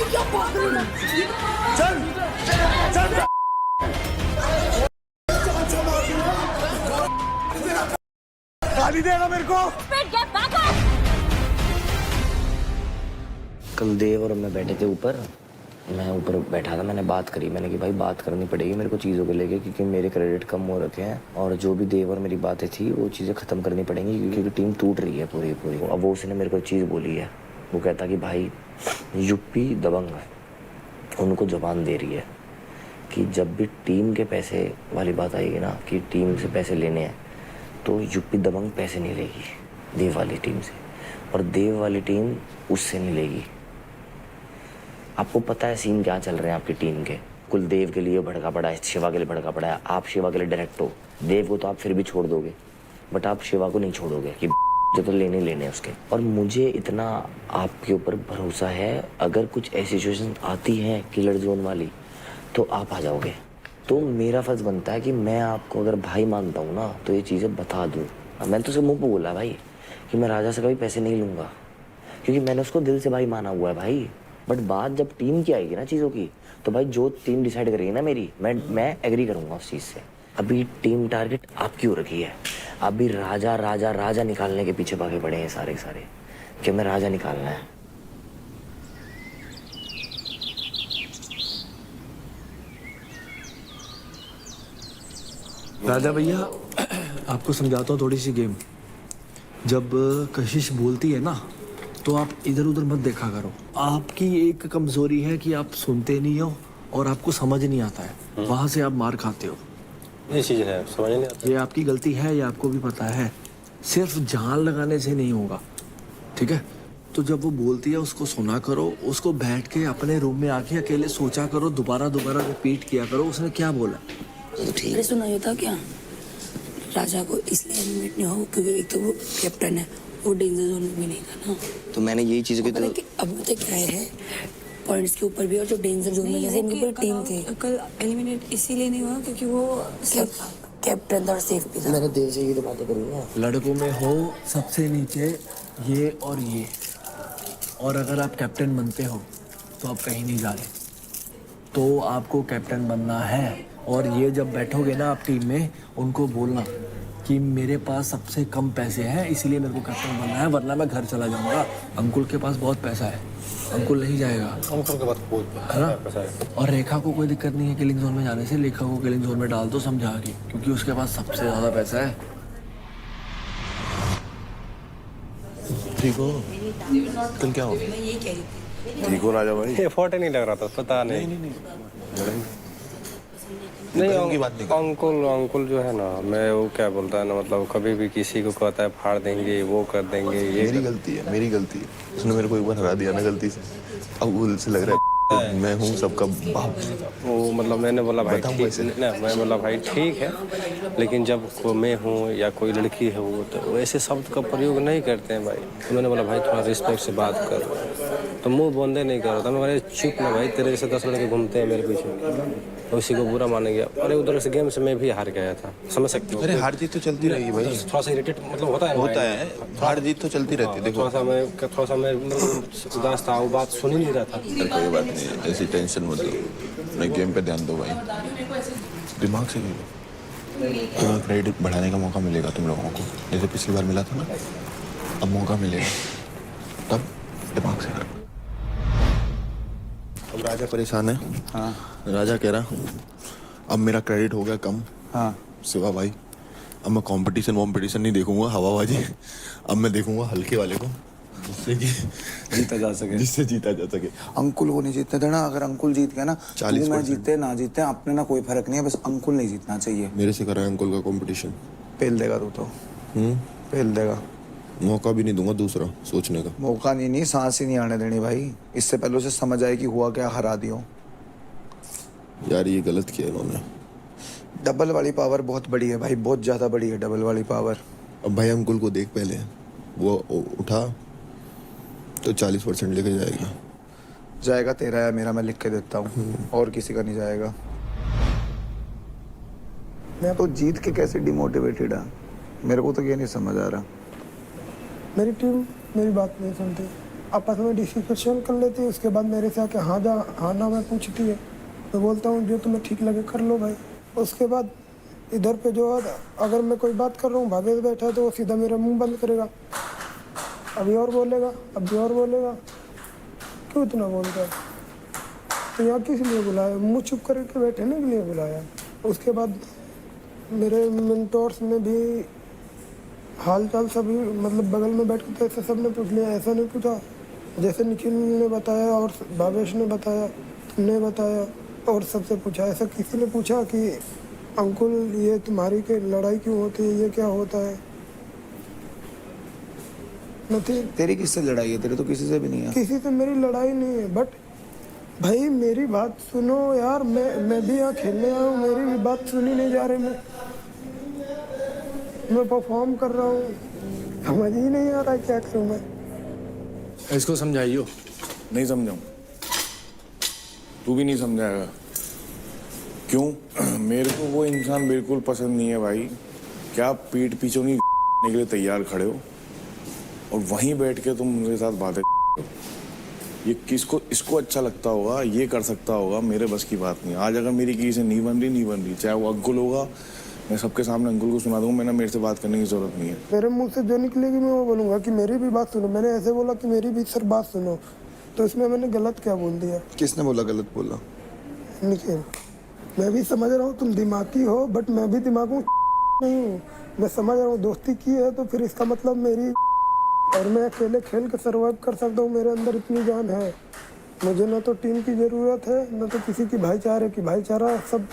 चल चल गाली देगा मेरे को। कल देव और मैं बैठे थे ऊपर, मैं ऊपर बैठा था, मैंने बात करी, मैंने कि भाई बात करनी पड़ेगी मेरे को चीज़ों को लेके, क्योंकि मेरे क्रेडिट कम हो रखे हैं और जो भी देव और मेरी बातें थी वो चीज़ें ख़त्म करनी पड़ेंगी, क्योंकि टीम टूट रही है पूरी पूरी। अब वो उसने मेरे को चीज़ बोली है, वो कहता कि भाई यूपी दबंग उनको जबान दे रही है कि जब भी टीम के पैसे वाली बात आएगी ना, कि टीम से पैसे लेने हैं, तो यूपी दबंग पैसे नहीं लेगी देव वाली टीम से, और देव वाली टीम उससे नहीं लेगी। आपको पता है सीन क्या चल रहे हैं आपकी टीम के। कुलदेव के लिए भड़का पड़ा है, शिवा के लिए भड़का पड़ा है, आप शिवा के लिए डायरेक्ट हो। देव को तो आप फिर भी छोड़ दोगे, बट आप शिवा को नहीं छोड़ोगे कि जो तो लेने लेने उसके। और मुझे इतना आपके ऊपर भरोसा है, अगर कुछ ऐसी सिचुएशन आती है किलर जोन वाली तो आप आ जाओगे। तो मेरा फर्ज बनता है कि मैं आपको अगर भाई मानता हूँ ना, तो ये चीज़ें बता दूँ। मैंने तो उसे मुँह पे बोला भाई कि मैं राजा से कभी पैसे नहीं लूँगा, क्योंकि मैंने उसको दिल से भाई माना हुआ है भाई। बट बात जब टीम की आएगी ना चीज़ों की, तो भाई जो टीम डिसाइड करेगी ना मेरी, मैं एग्री करूँगा उस चीज़ से। अभी टीम टारगेट आपकी हो रखी है, अभी राजा राजा राजा निकालने के पीछे भागे पड़े हैं सारे सारे, कि हमें राजा निकालना है। राजा भैया, आपको समझाता हूँ थोड़ी सी गेम। जब कशिश बोलती है ना, तो आप इधर उधर मत देखा करो। आपकी एक कमजोरी है कि आप सुनते नहीं हो और आपको समझ नहीं आता है, वहां से आप मार खाते हो। ये चीज है, समझ नहीं आता। ये आपकी गलती है, ये आपको भी पता है। सिर्फ जान लगाने से नहीं होगा, ठीक है? तो जब वो बोलती है उसको सुना करो, उसको बैठ के अपने रूम में आके अकेले सोचा करो, दोबारा दोबारा रिपीट किया करो उसने क्या बोला। तो ठीक है, सुना था क्या? राजा को इसलिए एलिमिनेट नहीं हो क्योंकि एक तो वो कैप्टन है, वो डेंजर जोन में भी नहीं था ना। तो मैंने यही चीज़ की, तो अब तो क्या है, पॉइंट्स के ऊपर भी और जो डेंजर जोन में जैसे इनकी पूरी टीम थी। कल एलिमिनेट इसीलिए नहीं हुआ क्योंकि वो कैप्टन था और सेफ भी था। मैंने देव से ये तो बातें करी ना। लड़कों में हो सबसे नीचे ये और ये, और अगर आप कैप्टन बनते हो तो आप कहीं नहीं जा रहे, तो आपको कैप्टन बनना है। और ये जब बैठोगे ना आप टीम में, उनको बोलना कि मेरे पास सबसे कम पैसे हैं इसलिए मेरे को कैप्टन बनना है, वरना मैं घर चला जाऊंगा। अंकुल के पास बहुत पैसा है, अंकुल नहीं जाएगा। अंकुल के पास बहुत है ना? पैसा है। और रेखा को कोई दिक्कत नहीं है किलिंग जोन में जाने से, रेखा को किलिंग जोन में डाल दो समझा के, क्योंकि उसके पास सबसे ज्यादा पैसा है। ठीक हो? कल क्या हो गया? मैं यही कह रही थी। ठीक हो राजा भाई? एफर्ट ही नहीं लग रहा था, पता नहीं। नहीं बात नहीं। अंकुल जो है ना, मैं वो क्या बोलता है ना, मतलब कभी भी किसी को कहता है फाड़ देंगे, वो कर देंगे। ये मेरी गलती है, मेरी गलती है। उसने मेरे को एक बार हरा दिया ना गलती से, अब वो से लग रहा है मैं हूँ सबका बाप। वो मतलब मैंने बोला भाई ठीक ना, मैं बोला भाई ठीक है, लेकिन जब मैं हूँ या कोई लड़की है वो, तो ऐसे शब्द का प्रयोग नहीं करते हैं भाई। तो मैंने बोला भाई थोड़ा रिस्पेक्ट से बात कर, तो मुंह बंदे नहीं कर रहा था। मैं बोला चुप ना भाई, तेरे जैसे 10 लड़के घूमते हैं मेरे पीछे, तो उसी को बुरा माने गया। अरे उधर से गेम से मैं भी हार गया था, समझ सकते हो। अरे हार जीत तो चलती रहेगी भाई, थोड़ा सा इरिटेट मतलब होता है हार जीत तो चलती रहती है। देखो थोड़ा सा मैं उदास था, वो बात सुन ही नहीं रहा था। कोई बात नहीं, ऐसी टेंशन मत लो, अपने गेम पे ध्यान दो भाई, दिमाग से खेलो। क्रेडिट बढ़ाने का मौका मिलेगा तुम लोगों को, जैसे पिछली बार मिला था ना, अब मौका मिलेगा, तब दिमाग से करो। अब राजा परेशान है। हाँ राजा कह रहा अब मेरा क्रेडिट हो गया कम। हाँ शिवा भाई, अब मैं कंपटीशन नहीं देखूंगा हवाबाजी, अब मैं देखूंगा हल्के वाले को, जिससे जीता जा सके। अंकुल को नहीं जीतने देना। अगर अंकुल जीत गया ना, 40% मैं जीते ना जीते अपने ना कोई फर्क नहीं है, बस अंकुल नहीं जीतना चाहिए। मेरे से करा है अंकुल का कंपटीशन, पेल देगा तू तो, पेल देगा। मौका भी नहीं दूंगा दूसरा सोचने का। मौका नहीं, सांस ही नहीं आने देनी भाई। इससे पहले उसे समझ आए कि हुआ क्या, हरा दियो। यार ये गलत किया इन्होंने। डबल वाली पावर बहुत बड़ी है भाई, बहुत ज्यादा बड़ी है डबल वाली पावर। अब भाई अंकुल को देख, पहले वो उठा तो 40% लेके जाएगा। जाएगा तेरा या मेरा, मैं लिख के देता हूँ, और किसी का नहीं जाएगा। मैं तो जीत के कैसे डिमोटिवेटेड है, मेरे को तो ये नहीं समझ आ रहा। मेरी टीम मेरी बात नहीं सुनती। आपस में डिस्कशन कर लेती है, उसके बाद मेरे से आके हाँ जा हाँ ना मैं पूछती है, मैं बोलता हूँ जो तुम्हें ठीक लगे कर लो भाई। उसके बाद इधर पे जो है, अगर मैं कोई बात कर रहा हूँ भागे बैठा है तो वो सीधा मेरा मुंह बंद करेगा, अभी और बोलेगा अभी और बोलेगा, क्यों इतना बोलता है? तो यहाँ किस लिए बुलाया? मुँह चुप करके बैठने के लिए बुलाया। उसके बाद मेरे मेंटोर्स में भी हाल चाल सभी मतलब बगल में बैठ के तो ऐसे सब ने पूछ लिया, ऐसा नहीं पूछा जैसे निखिल ने बताया और भावेश ने बताया, तुमने बताया और सबसे पूछा। ऐसा किसी ने पूछा कि अंकुल ये तुम्हारी के लड़ाई क्यों होती है, ये क्या होता है? नहीं, तेरी किससे लड़ाई है? तेरे तो किसी से भी नहीं है। किसी से मेरी लड़ाई नहीं है, बट भाई मेरी बात सुनो यार, मैं भी यहाँ खेलने आया हूँ, मेरी भी बात सुनी नहीं जा रही। मैं परफॉर्म कर रहा हूँ, समझ ही नहीं आ रहा है क्या करूँ मैं। इसको समझाइयो। नहीं समझाऊं, तू भी नहीं समझाएगा। क्यों? मेरे को वो इंसान बिल्कुल पसंद नहीं है भाई। क्या पीठ पीछे नहीं के लिए तैयार खड़े हो और वहीं बैठ के तुम मेरे साथ बातें। ये किसको इसको अच्छा लगता होगा, ये कर सकता होगा, मेरे बस की बात नहीं। आज अगर मेरी किसी से नहीं बन रही, चाहे वो अंकुल होगा, मैं सबके सामने अंकुल को सुना दूंगा, मैंने मेरे से बात करने की जरूरत नहीं है। मेरे मुंह से जो निकलेगी मैं वो बोलूँगा कि मेरी भी बात सुनो। मैंने ऐसे बोला कि मेरी भी सर बात सुनो, तो इसमें मैंने गलत क्या बोल दिया? किसने बोला गलत बोला? निखिल, मैं भी समझ रहा हूँ तुम दिमागी हो, बट मैं भी दिमाग नहीं हूँ। मैं समझ रहा हूँ दोस्ती की है तो फिर इसका मतलब मेरी, और मैं अकेले खेल के सर्वाइव कर सकता हूँ, मेरे अंदर इतनी जान है। मुझे ना तो टीम की ज़रूरत है ना तो किसी की भाईचारे की। भाईचारा सब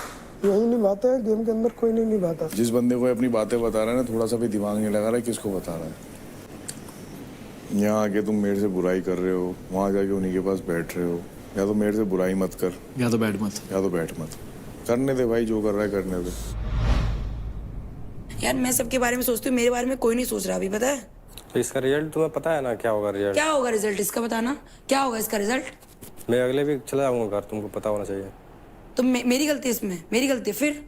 यही निभाते हैं, गेम के अंदर कोई नहीं निभाता। जिस बंदे को अपनी बातें बता रहा है ना, थोड़ा सा भी दिमाग नहीं लगा रहा है किसको बता रहा है। यहाँ आके तुम मेरे से बुराई कर रहे हो, वहाँ जाके उन्हीं के पास बैठ रहे हो। या तो मेरे से बुराई मत कर, या तो बैठ मत। या तो बैठ मत। करने दे भाई, जो कर रहा है करने दे। यार मैं सबके बारे में सोचती हूँ, मेरे बारे में कोई नहीं सोच रहा अभी, पता है? तो इसका रिजल्ट तुम्हें पता है ना क्या होगा रिजल्ट? क्या होगा रिजल्ट इसका, बताना क्या होगा इसका रिजल्ट? मैं अगले वीक चला जाऊंगा घर, तुमको पता होना चाहिए। तो मेरी गलती है इसमें, मेरी गलती है फिर?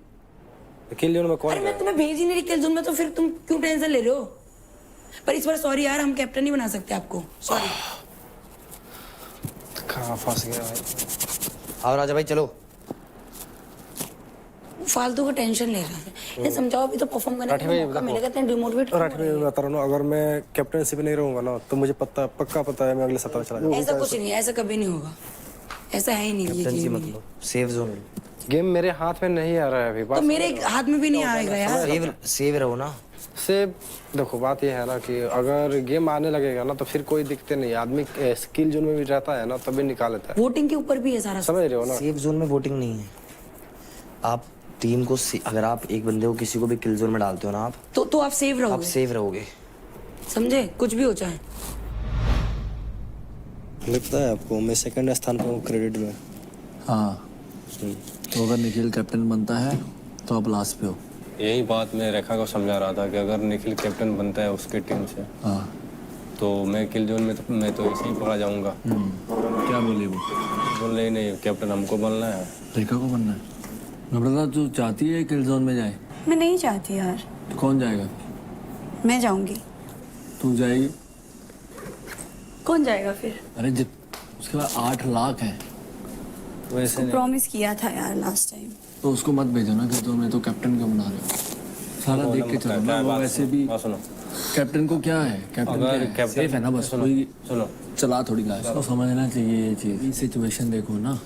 किल जोन में कौन अरे मैं तुम्हें भेज ही नहीं रही किल जोन में, तो फिर तुम क्यों टेंशन ले रहे हो? पर इस बार सॉरी यार, हम कैप्टन नहीं बना सकते आपको, सॉरी। कहाँ फंस गया भाई। आओ राजा भाई चलो। फालतू का टेंशन ले रहा है। ये समझाओ अभी तो परफॉर्म करने का मौका मिलेगा, इतने डिमोटिवेट और मैं बता रहा हूँ, अगर मैं कैप्टनशिप नहीं रहूंगा ना तो मुझे पक्का पता है मैं अगले सप्ताह चला जाऊंगा। ऐसा कुछ नहीं, ऐसा कभी नहीं होगा, ऐसा है ही नहीं। ये कैप्टनसी गेम मत लो, सेव जोन लो। गेम मेरे हाथ में नहीं आ रहा है अभी। तो मेरे हाथ में भी नहीं आएगा यार। सेव रहो ना। सेव देखो, बात ये है ना कि अगर गेम आने लगेगा ना तो फिर कोई दिक्कत नहीं। आदमी स्किल जोन में भी रहता है ना तभी निकाल लेता है। वोटिंग के ऊपर भी है सारा, समझ रहे हो ना? सेफ जोन में वोटिंग नहीं है। आप टीम को अगर आप एक बंदे को किसी को भी किल जोन में डालते हो ना, आप तो आप सेव रहोगे। आप सेव रहोगे, समझे? कुछ भी हो जाए। लगता है आपको मैं सेकंड स्थान पर हूँ क्रेडिट में? हाँ, तो अगर निखिल कैप्टन बनता है तो आप लास्ट पे हो। यही बात मैं रेखा को समझा रहा था कि अगर निखिल कैप्टन बनता है उसकी टीम से, हाँ, तो मैं किल जोन में मैं तो इसी पकड़ा जाऊंगा। क्या बोले वो? बोल रही नहीं, कैप्टन हमको बनना है। रेखा को बनना है? नम्रता तू चाहती है किल जोन में जाए? मैं नहीं चाहती यार। तो कौन जाएगा? मैं जाऊंगी। तू जाएगी? कौन जाएगा फिर? अरे जब उसके बाद 8 लाख है वैसे नहीं। प्रॉमिस किया था यार लास्ट टाइम। तो उसको मत भेजो ना किल जोन में। तो कैप्टन क्यों बना रहे हो? सारा देख के चलो ना। वो वैसे भी सुनो, कैप्टन को क्या है, कैप्टन सेफ है ना, बस कोई सुनो चला थोड़ी गाय। उसको समझना चाहिए ये चीज। सिचुएशन देखो ना,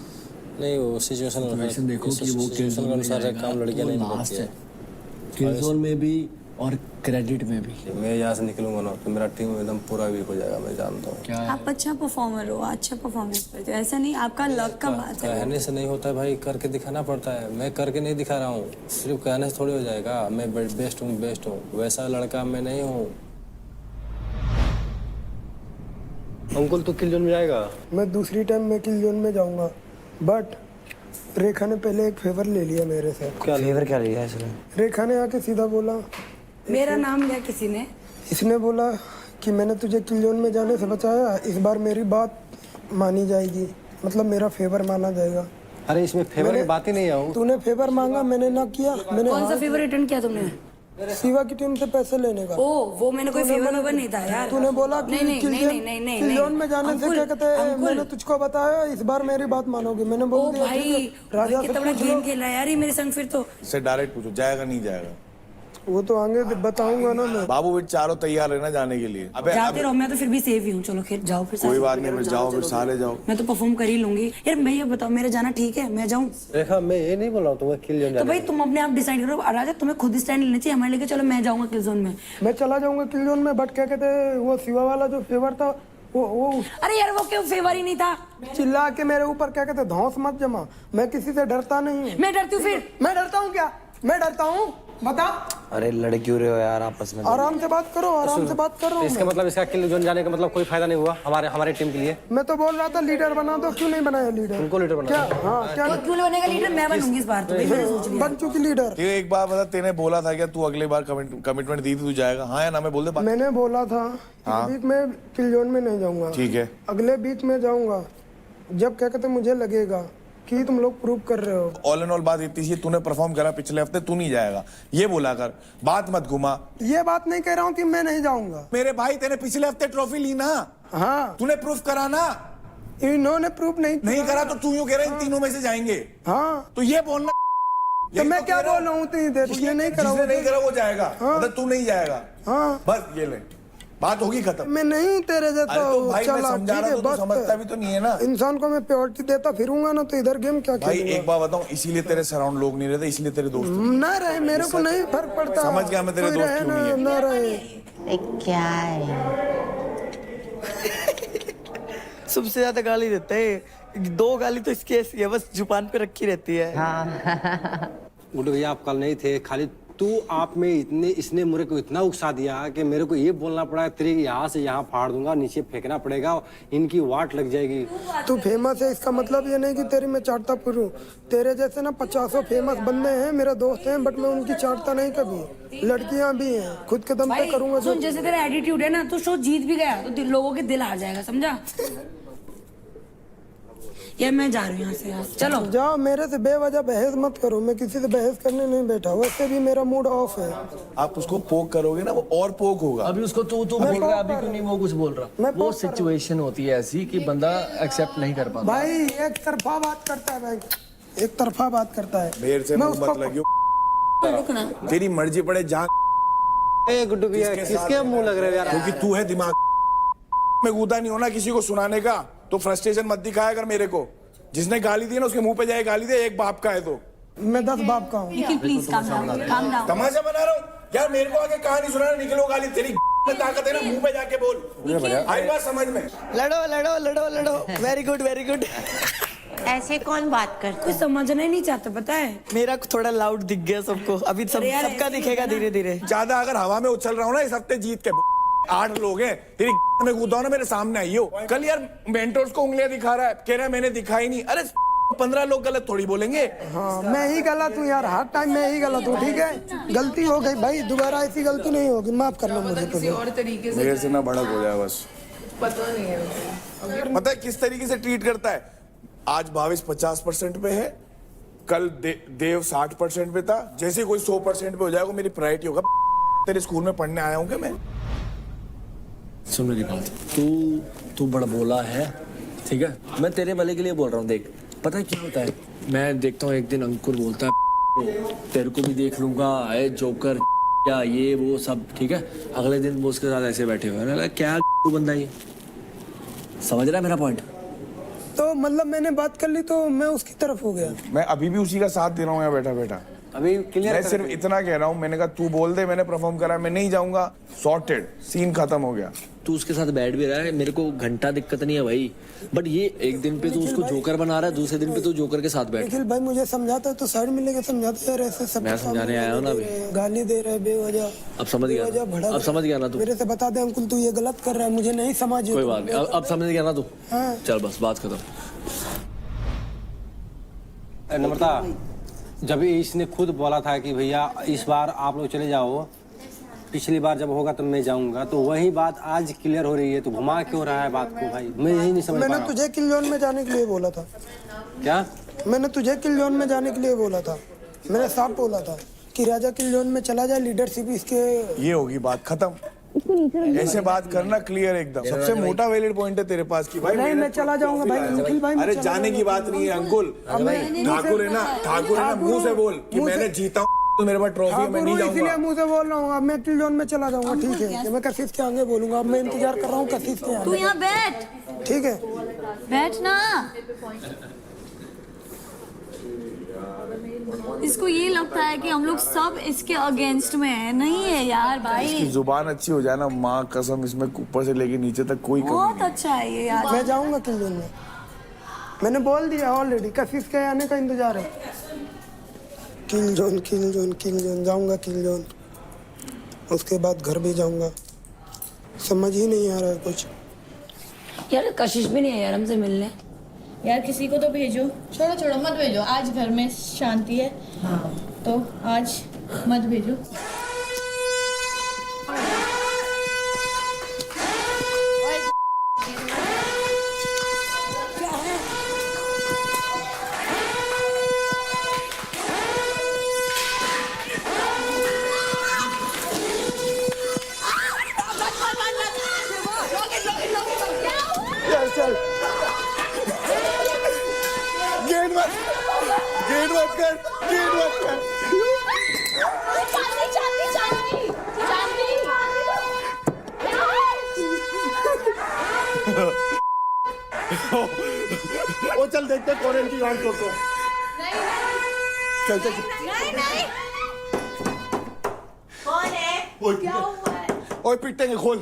नहीं वो सिचुएशन देखो कि वो किल जोन में अनुसार काम लड़कियां नहीं लास्ट निकलती है, है। किल जोन में भी और क्रेडिट में भी। मैं यहाँ से निकलूंगा ना तो मेरा टीम एकदम पूरा वीक हो जाएगा, मैं जानता हूँ। क्या है? आप अच्छा परफॉर्मर हो, अच्छा परफॉर्मेंस करते हो, ऐसा नहीं आपका लक का बात है। कहने से नहीं होता है भाई, करके दिखाना पड़ता है। मैं करके नहीं दिखा रहा हूँ, सिर्फ कहने से थोड़ी हो जाएगा। मैं बेस्ट हूँ, वैसा लड़का मैं नहीं हूँ। अंकुल तो किल जोन में जाएगा? मैं दूसरी टाइम मैं किल जोन में जाऊंगा, बट रेखा ने पहले एक फेवर ले लिया मेरे से। फेवर क्या लिया इसने? रेखा ने आके सीधा बोला, मेरा नाम लिया किसी ने। इसने बोला कि मैंने तुझे किल जोन में जाने से बचाया, इस बार मेरी बात मानी जाएगी, मतलब मेरा फेवर माना जाएगा। अरे इसमें फेवर की बात ही नहीं है। तूने फेवर मांगा, मैंने ना किया। मैंने कौन सा फेवर रिटर्न किया तुमने? शिवा की टीम से पैसे लेने का। ओ वो मैंने कोई फेवर वेवर नहीं था यार। तूने बोला कि नहीं जोन में जाने से क्या कहते हैं, मैंने तुझको बताया इस बार मेरी बात मानोगी। मैंने ओ बोल दिया भाई ठीक है, राजा कितना से बड़ा पूछ लो। गेम खेला यार ये मेरे संग फिर तो। से डायरेक्ट पूछो जाएगा नहीं जाएगा। वो तो आगे बताऊंगा ना मैं। बाबू बेट चारों तैयार रहना जाने के लिए। अबे जाते रहो, मैं तो फिर भी सेफ ही हूँ। चलो फिर जाओ फिर कोई बात नहीं, फिर जाओ फिर सारे जाओ। मैं तो परफॉर्म कर ही लूंगी यार। मैं ये बताओ मेरा जाना ठीक है, मैं जाऊँ? रेखा मैं ये नहीं बोल रहा हूँ तुम्हें किल जोन तो भाई तुम अपने आप डिसाइड करो। राजा तुम्हें खुद स्टैंड लेना चाहिए हमारे लेके। चलो मैं जाऊंगा किल जोन में। मैं चला जाऊंगा किल जोन में, बट क्या कहते हैं वो शिवा वाला जो फेवर था वो अरे यार वो क्यों फेवर ही नहीं था? चिल्ला के मेरे ऊपर क्या कहते हैं धौंस मत जमा। मैं किसी से डरता नहीं हूँ। मैं डरती हूँ फिर? मैं डरता हूँ क्या? मैं डरता हूँ? बता। अरे लड़ क्यों रहे हो यार आपस में? आराम से बात करो, आराम से बात कर रहा हूँ इसका मतलब इसका किल जोन जाने का मतलब कोई फायदा नहीं हुआ हमारे टीम के लिए। मैं तो बोल रहा था लीडर बना दो, क्यों नहीं बनाया लीडर? उनको लीडर बना क्या? हाँ क्या? क्यों बनेगा लीडर? मैं बनूंगी इस बार तो भाई, मैंने सोच लिया। बन चुकी लीडर। ये एक बार बता, तेने बोला था क्या तू अगले बार कमिटमेंट दी थी तू जाएगा? हाँ या ना? मैं बोल दे। मैंने बोला था हाँ। बीच में किल जोन में नहीं जाऊंगा। ठीक है, अगले बीच में जाऊंगा जब क्या कहते मुझे लगेगा कि तुम लोग प्रूव कर रहे हो। ऑल एंड ऑल बात इतनी सी, तूने परफॉर्म करा पिछले हफ्ते, तू नहीं जाएगा ये बोला कर, बात मत घुमा। ये बात नहीं कह रहा हूँ कि मैं नहीं जाऊंगा। मेरे भाई तेने पिछले हफ्ते ट्रॉफी ली ना, हाँ तूने प्रूफ करा ना। इन्होंने प्रूफ नहीं नहीं करा तो तू यूं कह रहा है इन तीनों में से जाएंगे। हाँ तो ये बोलना। तो मैं क्या बोल रहा हूँ इतनी देर? ये नहीं करा, जिसने नहीं करा वो जाएगा, हाँ। मतलब तू नहीं जाएगा। हाँ बस ये ले, बात होगी खत्म। मैं नहीं हूँ तेरे जैसा। अरे तो भाई मैं चला, समझा ठीक रहा है, हूँ, तू बस समझता भी तो नहीं है ना। इंसान को मैं प्योरिटी देता फिरूंगा ना तो इधर गेम क्या भाई खेलूंगा? एक बात बताऊं, इसीलिए तेरे सराउंड लोग नहीं रहते, इसलिए तेरे दोस्त ना रहे मेरे को नहीं फर्क पड़ता। समझ गया मैं तेरे कोई दोस्त रहे क्यों ना, नहीं है। ना रहे। क्या है? सबसे ज्यादा गाली देता है। 2 गाली तो इसकी ऐसी है, बस जुबान पे रखी रहती है। गुड्डू भैया आप कल नहीं थे, खाली तू आप में इसने मेरे को इतना उकसा दिया कि मेरे को ये बोलना पड़ा तेरे यहाँ से यहाँ फाड़ दूंगा, नीचे फेंकना पड़ेगा, इनकी वाट लग जाएगी। तू फेमस है इसका मतलब ये नहीं कि तेरी मैं चाटता फिरूं। तेरे जैसे ना 50 फेमस बंदे हैं मेरे दोस्त हैं, बट मैं उनकी चाटता नहीं कभी। लड़कियां भी हैं, खुद के दम पे करूंगा। सुन जैसे तेरा एटीट्यूड है ना तो शो जीत भी गया तो लोगों के दिल हार जाएगा, समझा? ये मैं जा रही हूँ यहाँ से यार। चलो जाओ, मेरे से बेवजह बहस मत करो। मैं किसी से बहस करने नहीं बैठा, वैसे भी मेरा मूड ऑफ है। आप उसको पोक करोगे ना वो और पोक होगा। अभी उसको तू बोल रहा है, अभी क्यों नहीं वो कुछ बोल रहा? वो सिचुएशन होती है ऐसी कि बंदा एक्सेप्ट नहीं कर पाता। भाई एक तरफा बात करता है, भाई एक तरफा बात करता है। मेरे से मैं मुंह मत लगियो, रुकना। तेरी मर्जी पड़े जहाँ। ए गुड्डू भैया किसके मुंह लग रहे हो यार? क्योंकि तू है दिमाग में कूदा नहीं होना किसी को सुनाने का, तो फ्रस्ट्रेशन मत दिखाया कर मेरे को। जिसने गाली दी ना उसके मुंह पे जाए गाली दे, एक बाप का है तो। मैं 10 बाप का हूँ। Nikhil please calm down. तमाशा बना रहा हूँ यार, मेरे को आगे कहानी सुनाना, निकलो गाली तेरी में ताकत है ना, मुंह पे जाके बोल। आई बात समझ में? लड़ो लड़ो लड़ो लड़ो। Very good very good. ऐसे कौन बात करता? कुछ समझना ही नहीं चाहते, पता है? मेरा थोड़ा लाउड दिख गया सबको, अभी सबका दिखेगा धीरे धीरे। ज्यादा अगर हवा में उछल रहा हूँ ना इस हफ्ते जीत के 8 लोग हैं, तेरी में कूदा हो ना मेरे सामने आई हो। कल यार मेंटोर्स को उंगलियां दिखा रहा है, कह रहा है मैंने दिखाई नहीं। अरे 15 लोग गलत थोड़ी बोलेंगे। हाँ मैं ही गलत हूँ यार, हर टाइम मैं ही गलत हूँ। ठीक है गलती हो गई भाई, दोबारा ऐसी गलती नहीं होगी, माफ कर लो मुझे। मेरे से ना भड़क हो जाए बस। पता है किस तरीके से ट्रीट करता है? आज भावेश 50% पे है, कल देव 60% पे था। जैसे कोई 100% पे हो जाएगा मेरी प्रायोरिटी होगा। तेरे स्कूल में पढ़ने आया हूँ क्या मैं? सुन मेरी बात, तू बड़ा बोला है, ठीक है? मैं तेरे भले के लिए बोल रहा हूँ। देख पता है क्या होता है, मैं देखता हूँ एक दिन अंकुर बोलता है तेरे को भी देख लूंगा, ए जोकर क्या ये वो सब, ठीक है? अगले दिन वो उसके साथ ऐसे बैठे हुए हैं, क्या बंदा ये, समझ रहा है मेरा पॉइंट? तो मतलब मैंने बात कर ली तो मैं उसकी तरफ हो गया। मैं अभी भी उसी का साथ दे रहा हूँ यहाँ बैठा बैठा। अभी क्लियर मैं सिर्फ इतना कह रहा हूँ, मैंने कहा तू बोल दे, मैंने परफॉर्म करा, मैं नहीं जाऊंगा, सॉर्टेड, सीन खत्म हो गया। तू उसके साथ बैठ भी रहा है, मेरे को घंटा दिक्कत नहीं है भाई, बट ये एक दिन पे तू उसको जोकर बना रहा है, दूसरे दिन पे तू जोकर के साथ बैठ। निखिल भाई मुझे समझाता है तो साइड में लेके समझाता है, ऐसे सब मैं समझाने आया हूँ ना अभी। गाली दे रहे बेवजह। अब समझ गया, अब समझ गया ना तू? मेरे से बता दे अंकुल तू ये गलत कर रहा है, मुझे नहीं समझ। कोई बात नहीं, अब समझ गया ना तू? हाँ। चल बस बात खत्म। नम्रता, जब इसने खुद बोला था कि भैया इस बार आप लोग चले जाओ, पिछली बार जब होगा तब मैं जाऊंगा, तो वही बात आज क्लियर हो रही है, तो घुमा क्यों रहा है बात को भाई? मैं यही नहीं समझ पा रहा मैंने तुझे किल जोन में जाने के लिए बोला था। क्या? मैंने तुझे किल जोन में जाने के लिए बोला था, मैंने साफ बोला था। कि राजा किल जोन में चला जाए, लीडरशिप इसके। ये होगी बात खत्म। ऐसे बात करना क्लियर एकदम। सबसे मोटा वैलिड पॉइंट है तेरे पास कि भाई नहीं, मैं चला जाऊंगा भाई, निखिल भाई। अरे जाने की बात नहीं है अंकुल। ठाकुर है ना, मुंह से बोल कि मैंने जीता हूँ, मेरे पास ट्रॉफी है, मैं नहीं जाऊंगा। इसीलिए मुंह से बोल रहा हूँ। अब मैं किल जोन में चला जाऊंगा, ठीक है? मैं कशिश के आगे बोलूंगा। अब मैं इंतजार कर रहा हूँ कशिश के आगे। तू यहाँ बैठ, ठीक है, बैठ ना। इसको ये लगता है कि हम लोग सब इसके अगेंस्ट में है। नहीं है यार भाई, इसकी जुबान अच्छी हो जाए ना, माँ कसम, इसमें ऊपर से लेके नीचे तक कोई कमी बहुत नहीं। अच्छा है ये यार। मैं जाऊंगा किल जोन में। मैंने बोल दिया ऑलरेडी, कशिश के आने का इंतजार है। किल जोन, किल जोन, किल जोन, जाऊंगा किल जोन। उसके बाद घर भी जाऊंगा। समझ ही नहीं आ रहा है कुछ। यार कशिश भी नहीं है यार हमसे मिलने। यार किसी को तो भेजो। छोड़ो छोड़ो मत भेजो, आज घर में शांति है। हाँ। तो आज मत भेजो। चल गेट मत कर। ओ चल देखते कौन है इनकी गांड तोड़ता है। चल नहीं कौन है? क्या हुआ है? ओए पिटेंगे, खोल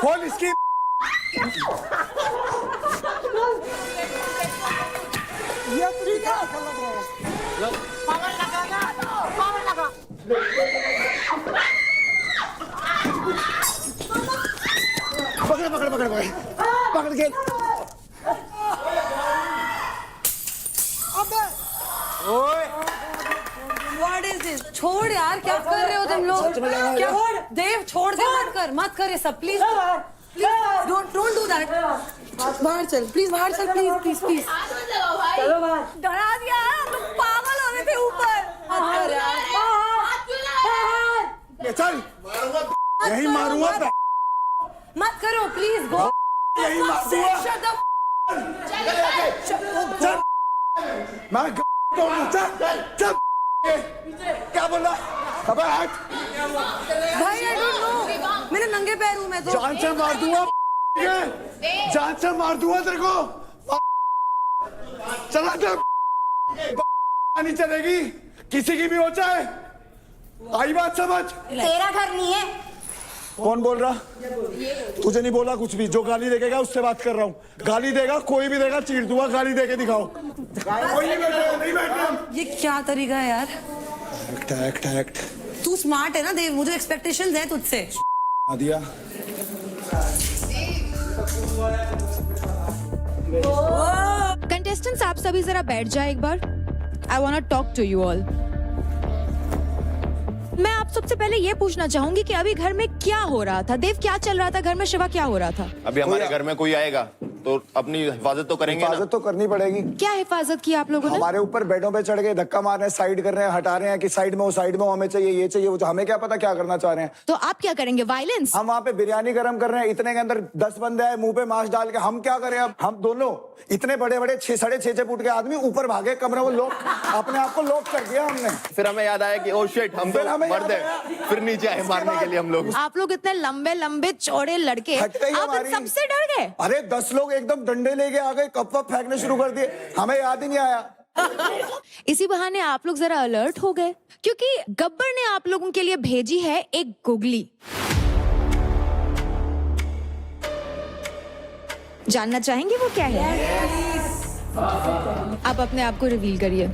खोल इसकी। ये तरीका अच्छा लग रहा है। पावर लगाना, पावर लगा। पकड़ के। What is this? छोड़ यार, क्या कर रहे हो तुम लोग? क्या देव, छोड़ दे, मत कर ये सब, प्लीज डोंट डू दैट। बाहर चल प्लीज, बाहर चल प्लीज। चलो बाहर। डरा दिया, तुम पागल हो गए थे ऊपर। मत कर यार, चल यही मारूंगा। मत करो प्लीज, गो। यही मारूंगा। चल मैं चल। क्या बोल रहा? अबे हट भाई, आई डोंट नो, मेरे नंगे पैर हूँ मैं तो। जान से मार दूंगा, जान से मार दूंगा तेरे को। चला जा, नहीं चलेगी किसी की भी हो जाए। आई बात समझ? तेरा घर नहीं है। कौन बोल रहा? तुझे नहीं बोला कुछ भी। जो गाली देगा उससे बात कर रहा हूँ। गाली देगा कोई भी देगा, चीर दूंगा। गाली देके दिखाओ। कोई नहीं बैठे। ये क्या तरीका है यार? एक्ट। तू स्मार्ट है ना देव, मुझे एक्सपेक्टेशंस है तुझसे। दिया कंटेस्टेंट्स, आप सभी जरा बैठ जाए एक बार। I want to talk to you all. मैं आप सबसे पहले ये पूछना चाहूंगी कि अभी घर में क्या हो रहा था? देव, क्या चल रहा था घर में? शिवा, क्या हो रहा था? अभी हमारे घर में कोई आएगा तो अपनी हिफाजत तो करेंगे। हिफाजत तो करनी पड़ेगी। क्या हिफाजत की आप लोगों ने? हमारे ऊपर बेडों पे चढ़ गए, धक्का मार रहे हैं, साइड कर रहे हैं, हटा रहे हैं कि साइड में हो, हमें चाहिए, ये चाहिए, वो। हमें क्या पता क्या करना चाह रहे हैं। तो आप क्या करेंगे? वायलेंस? हम वहाँ पे बिरयानी गर्म कर रहे हैं, इतने के अंदर 10 बंदे आए, मुंह पे मांस डाल के। हम क्या करें अब? हम दोनों इतने बड़े 6.5 फुट के आदमी ऊपर भागे, कमरे में लॉक, अपने आप को लॉक कर दिया हमने। फिर हमें याद आया कि ओ शिट, हम तो मर्द हैं। फिर नीचे आए मारने के लिए हम लोग। आप लोग इतने लंबे लंबे चौड़े लड़के, आप इन सबसे डर गए? अरे 10 लोग एकदम डंडे लेके आ गए, कप वप फेंकने शुरू कर दिए, हमें याद ही नहीं आया। इसी बहाने आप लोग जरा अलर्ट हो गए, क्योंकि गब्बर ने आप लोगों के लिए भेजी है एक गुगली। जानना चाहेंगे वो क्या है? आप अपने आप को रिवील करिए।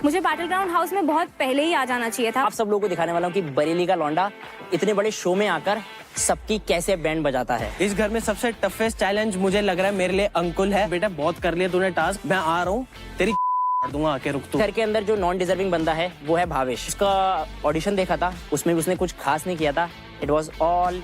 मुझे बैटल ग्राउंड हाउस में बहुत पहले ही आ जाना चाहिए था। आप सब लोगों को दिखाने वाला हूँ कि बरेली का लौंडा इतने बड़े शो में आकर सबकी कैसे बैंड बजाता है। इस घर में सबसे टफेस्ट चैलेंज मुझे लग रहा है मेरे लिए अंकुल है। बेटा बहुत कर लिया तूने टास्क, मैं आ रहा हूँ, तेरी दूंगा आके, रुक तू। घर के अंदर जो नॉन डिजर्विंग बंदा है वो है भावेश। उसका ऑडिशन देखा था, उसमें भी उसने कुछ खास नहीं किया था। It was all.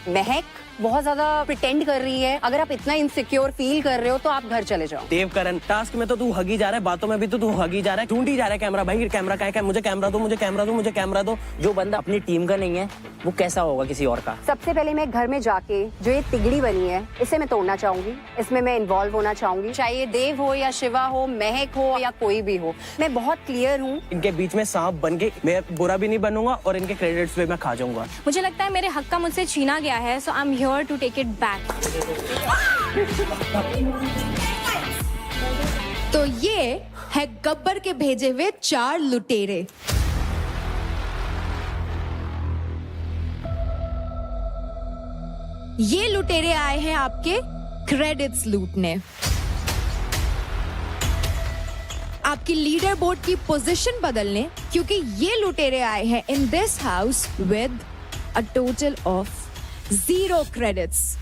महक बहुत ज्यादा प्रिटेंड कर रही है। अगर आप इतना इनसिक्योर फील कर रहे हो तो आप घर चले जाओ। देवकरण, टास्क में तो तू हगी जा रहा है, बातों में भी तो तू हगी जा रहा है, ढूंढी जा रहा है कैमरा। भाई कैमरा क्या है, मुझे कैमरा दो, मुझे कैमरा दो, मुझे कैमरा दो। जो बंदा अपनी टीम का नहीं है वो कैसा होगा किसी और का। सबसे पहले मैं घर में जाके जो ये तिगड़ी बनी है इसे मैं तोड़ना चाहूंगी। इसमें मैं इन्वॉल्व होना चाहूंगी, चाहे ये देव हो या शिवा हो, महक हो या कोई भी हो। मैं बहुत क्लियर हूँ। इनके बीच में सांप बन के मैं बुरा भी नहीं बनूंगा और इनके क्रेडिट्स पे मैं खा जाऊंगा। मुझे लगता है मेरे हक का मुझसे छीना गया है, so I am here to take it back. तो ये है गब्बर के भेजे हुए 4 लुटेरे। ये लुटेरे आए हैं आपके क्रेडिट्स लूटने। आपकी लीडर बोर्ड की पोजीशन बदलने, क्योंकि ये लुटेरे आए हैं in this house with a total of 0 credits.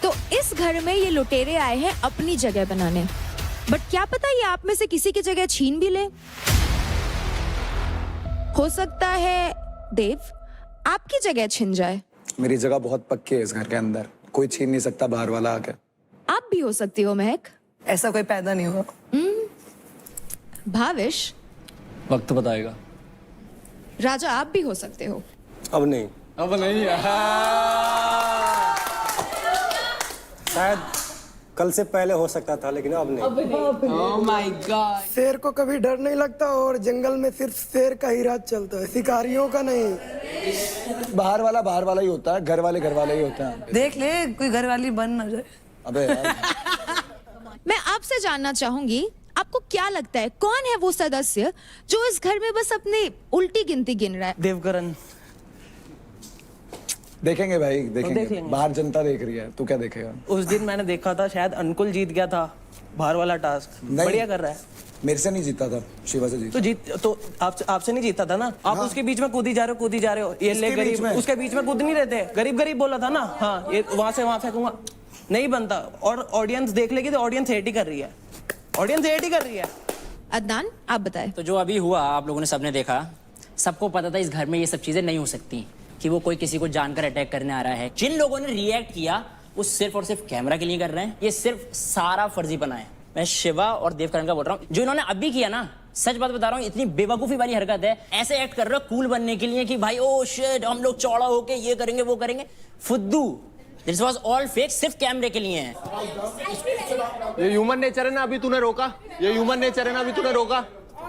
तो इस घर में ये लुटेरे आए हैं अपनी जगह बनाने, बट क्या पता ये आप में से किसी की जगह छीन भी ले। हो सकता है देव आपकी जगह छिन जाए। मेरी जगह बहुत पक्की है इस घर के अंदर, कोई छीन नहीं सकता बाहर वाला आके। आप भी हो सकती हो महक। ऐसा कोई पैदा नहीं हुआ। भाविश, वक्त बताएगा। राजा आप भी हो सकते हो। अब नहीं, अब नहीं। शायद कल से पहले हो सकता था, लेकिन अब नहीं। Oh my God. शेर को कभी डर नहीं लगता और जंगल में सिर्फ शेर का ही राज चलता है, शिकारियों का नहीं। बाहर वाला ही होता है, घर वाले ही होते हैं। देख ले कोई घर वाली बन ना जाए। अबे यार। मैं आपसे जानना चाहूंगी, आपको क्या लगता है कौन है वो सदस्य जो इस घर में बस अपनी उल्टी गिनती गिन रहा है? देवकरण। देखेंगे भाई, देखेंगे। देख लेंगे। बाहर जनता देख रही है, तू क्या देखेगा? उस दिन मैंने देखा था, शायद अंकुल जीत गया था बाहर वाला टास्क। नहीं। बढ़िया कर रहा है। मेरे से नहीं जीता था, शिवा से जीता। तो आपसे नहीं जीता था ना। आप हाँ। उसके बीच में कूदी जा रहे हो। ये ले गरीब, उसके बीच में कूद नहीं रहते। गरीब बोला था ना। हाँ, ये वहां से वहां फेंकूंगा, नहीं बनता। और ऑडियंस देख लेगी तो ऑडियंस हेट ही कर रही है। अदनान आप बताएं। तो जो अभी हुआ आप लोगों ने सबने देखा, सबको पता था इस घर में ये सब चीजें नहीं हो सकती, कि वो कोई किसी को जानकर अटैक करने आ रहा है। जिन लोगों ने रिएक्ट किया वो सिर्फ और सिर्फ कैमरा के लिए कर रहे हैं। ये सिर्फ सारा फर्जीपना है। मैं शिवा और देवकरण का बोल रहा हूँ। जो इन्होंने अभी किया ना, सच बात बता रहा हूँ, इतनी बेवकूफी वाली हरकत है। ऐसे एक्ट कर रहे हो कूल बनने के लिए कि भाई ओ शिट हम लोग चौड़ा होके ये करेंगे वो करेंगे। फुद्दू, दिस वाज ऑल फेक, सिर्फ कैमरे के लिए है। ये ह्यूमन नेचर है ना, अभी तूने रोका।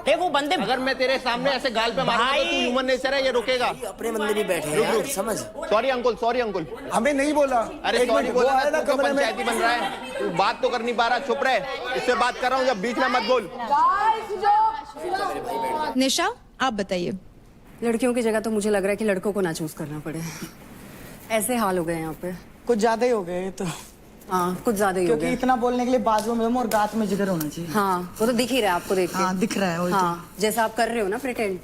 हे वो बंदे, अगर मैं तेरे सामने ऐसे गाल पे मारूंगा तो तू ह्यूमन नेचर है, ये रुकेगा। अपने बंदे भी बैठे हैं यार, समझ। सॉरी अंकुल। हमें नहीं बोला। अरे सॉरी बोला ना, तू तो पंचायती बन रहा है। तू बात तो कर नहीं पा रहा, चुप रहे। इससे बात कर रहा हूँ, जब बीच में मत बोल। निशा आप बताइए। लड़कियों की जगह तो मुझे लग रहा है कि लड़कों को ना चूज करना पड़े। ऐसे हाल हो गए यहाँ पे। कुछ ज्यादा ही हो गए तो। हाँ, कुछ ज्यादा ही हो क्योंकि गया। इतना बोलने के लिए बाजुओं में और गात में जिगर होना चाहिए। हाँ, वो तो दिख ही रहा है आपको देख के। हाँ, दिख रहा है। वही हाँ, जैसा आप कर रहे हो ना प्रिटेंड,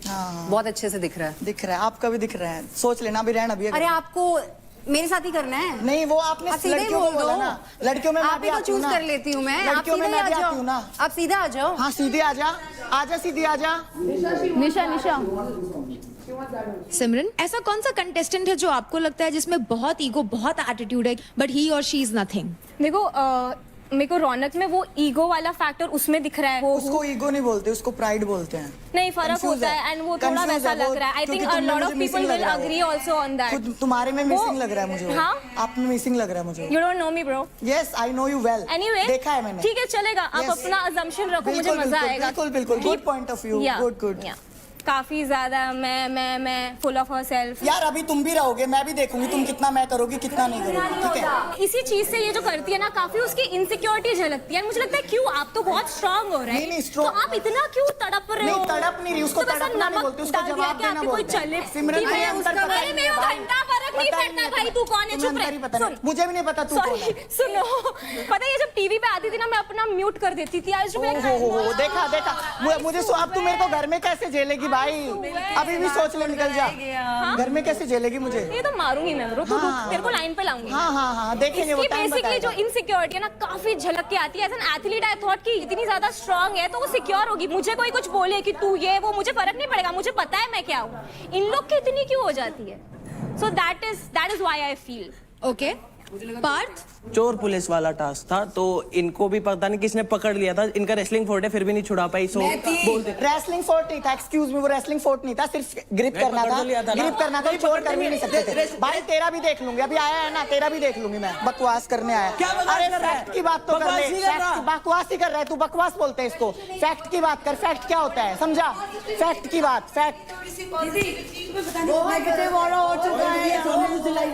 बहुत अच्छे से दिख रहा है। दिख रहा है, आपका भी दिख रहा है। सोच लेना अभी रहना भी। अरे आपको मेरे साथ ही करना है। नहीं, वो आपने आप सीधे लड़कियों बोल को बोला ना। लड़कियों में आप ही को चूज कर लेती हूँ मैं। आप सीधे आ जाओ ना। आप सीधे आ जाओ। हाँ, सीधे आजा, सीधी आजा। निशा सिमरन, ऐसा कौन सा कंटेस्टेंट है जो आपको लगता है जिसमें बहुत ईगो, बहुत एटीट्यूड है, बट ही और शी इज नथिंग? देखो मेरे को रौनक में वो ईगो वाला फैक्टर उसमें दिख रहा है। उसको ईगो नहीं बोलते, उसको प्राइड बोलते हैं। नहीं, फर्क होता है एंड वो थोड़ा वैसा लग रहा है। I think a lot of people will agree also on that. तुम्हारे में मिसिंग लग रहा है मुझे। हाँ, आप में मिसिंग लग रहा है मुझे। You don't know me bro. Yes, I know you well. Anyway, देखा है मैंने। ठीक है, चलेगा। आप अपना अजम्पशन रखो, मुझे मजा आएगा। बिल्कुल। Good point of view. Good. काफी ज्यादा मैं फुल ऑफ हरसेल्फ। यार अभी तुम भी रहोगे, मैं भी देखूंगी तुम कितना मैं करोगी, कितना नहीं करोगी। ठीक है, इसी चीज से ये जो करती है ना, काफी उसकी इनसिक्योरिटी झलकती है। मुझे लगता है क्यों आप तो बहुत स्ट्रांग हो रहे हैं। नहीं, तो आप इतना क्यों तड़प रहे हो? नहीं, तड़प नहीं रही, उसको तड़पना नहीं बोलते, उसको जवाब देना बोलते हैं। चले सिमरन, घंटा फर्क नहीं पड़ता भाई तू कौन है, चुप रह। मुझे भी नहीं पता तू कौन है। सुनो, पता है ये जब टीवी पे आती थी ना, मैं अपना म्यूट कर देती थी। आज देखा देखा मुझे अब तू मेरे को घर में कैसे झेलेगी भाई, अभी भी सोच ले, निकल जा। घर में कैसे झेलेगी मुझे? ये तो मारूंगी मैं, रुक तेरे को लाइन पे लाऊंगी। हाँ देखेंगे वो टाइम बताएगा। बेसिकली जो इनसिक्योरिटी है ना काफी झलक के आती है। As an athlete I thought कि इतनी ज्यादा स्ट्रांग है तो वो सिक्योर होगी। मुझे कोई कुछ बोले कि तू ये वो, मुझे फर्क नहीं पड़ेगा, मुझे पता है मैं क्या हूँ। इन लोग की इतनी क्यों हो जाती है? So that is why I feel. Okay Parth, चोर पुलिस वाला टास्क था तो इनको भी पता नहीं किसने पकड़ लिया था। इनका रेसलिंग फोर्ट है फिर भी नहीं छुड़ा पाई। सो बोलते रेसलिंग फोर्ट नहीं था, एक्सक्यूज मी, वो रेसलिंग फोर्ट नहीं था, सिर्फ ग्रिप करना था। ग्रिप करना था, चोर कर भी नहीं सकते थे। भाई तेरा भी देख लूंगी, अभी आया है ना, तेरा भी देख लूंगी मैं। बकवास करने आया। अरे फैक्ट की बात तो कर ले। बकवास ही कर रहा है तू, बकवास बोलते हैं इसको। फैक्ट की बात कर, फैक्ट क्या होता है समझा? फैक्ट की बात, फैक्ट।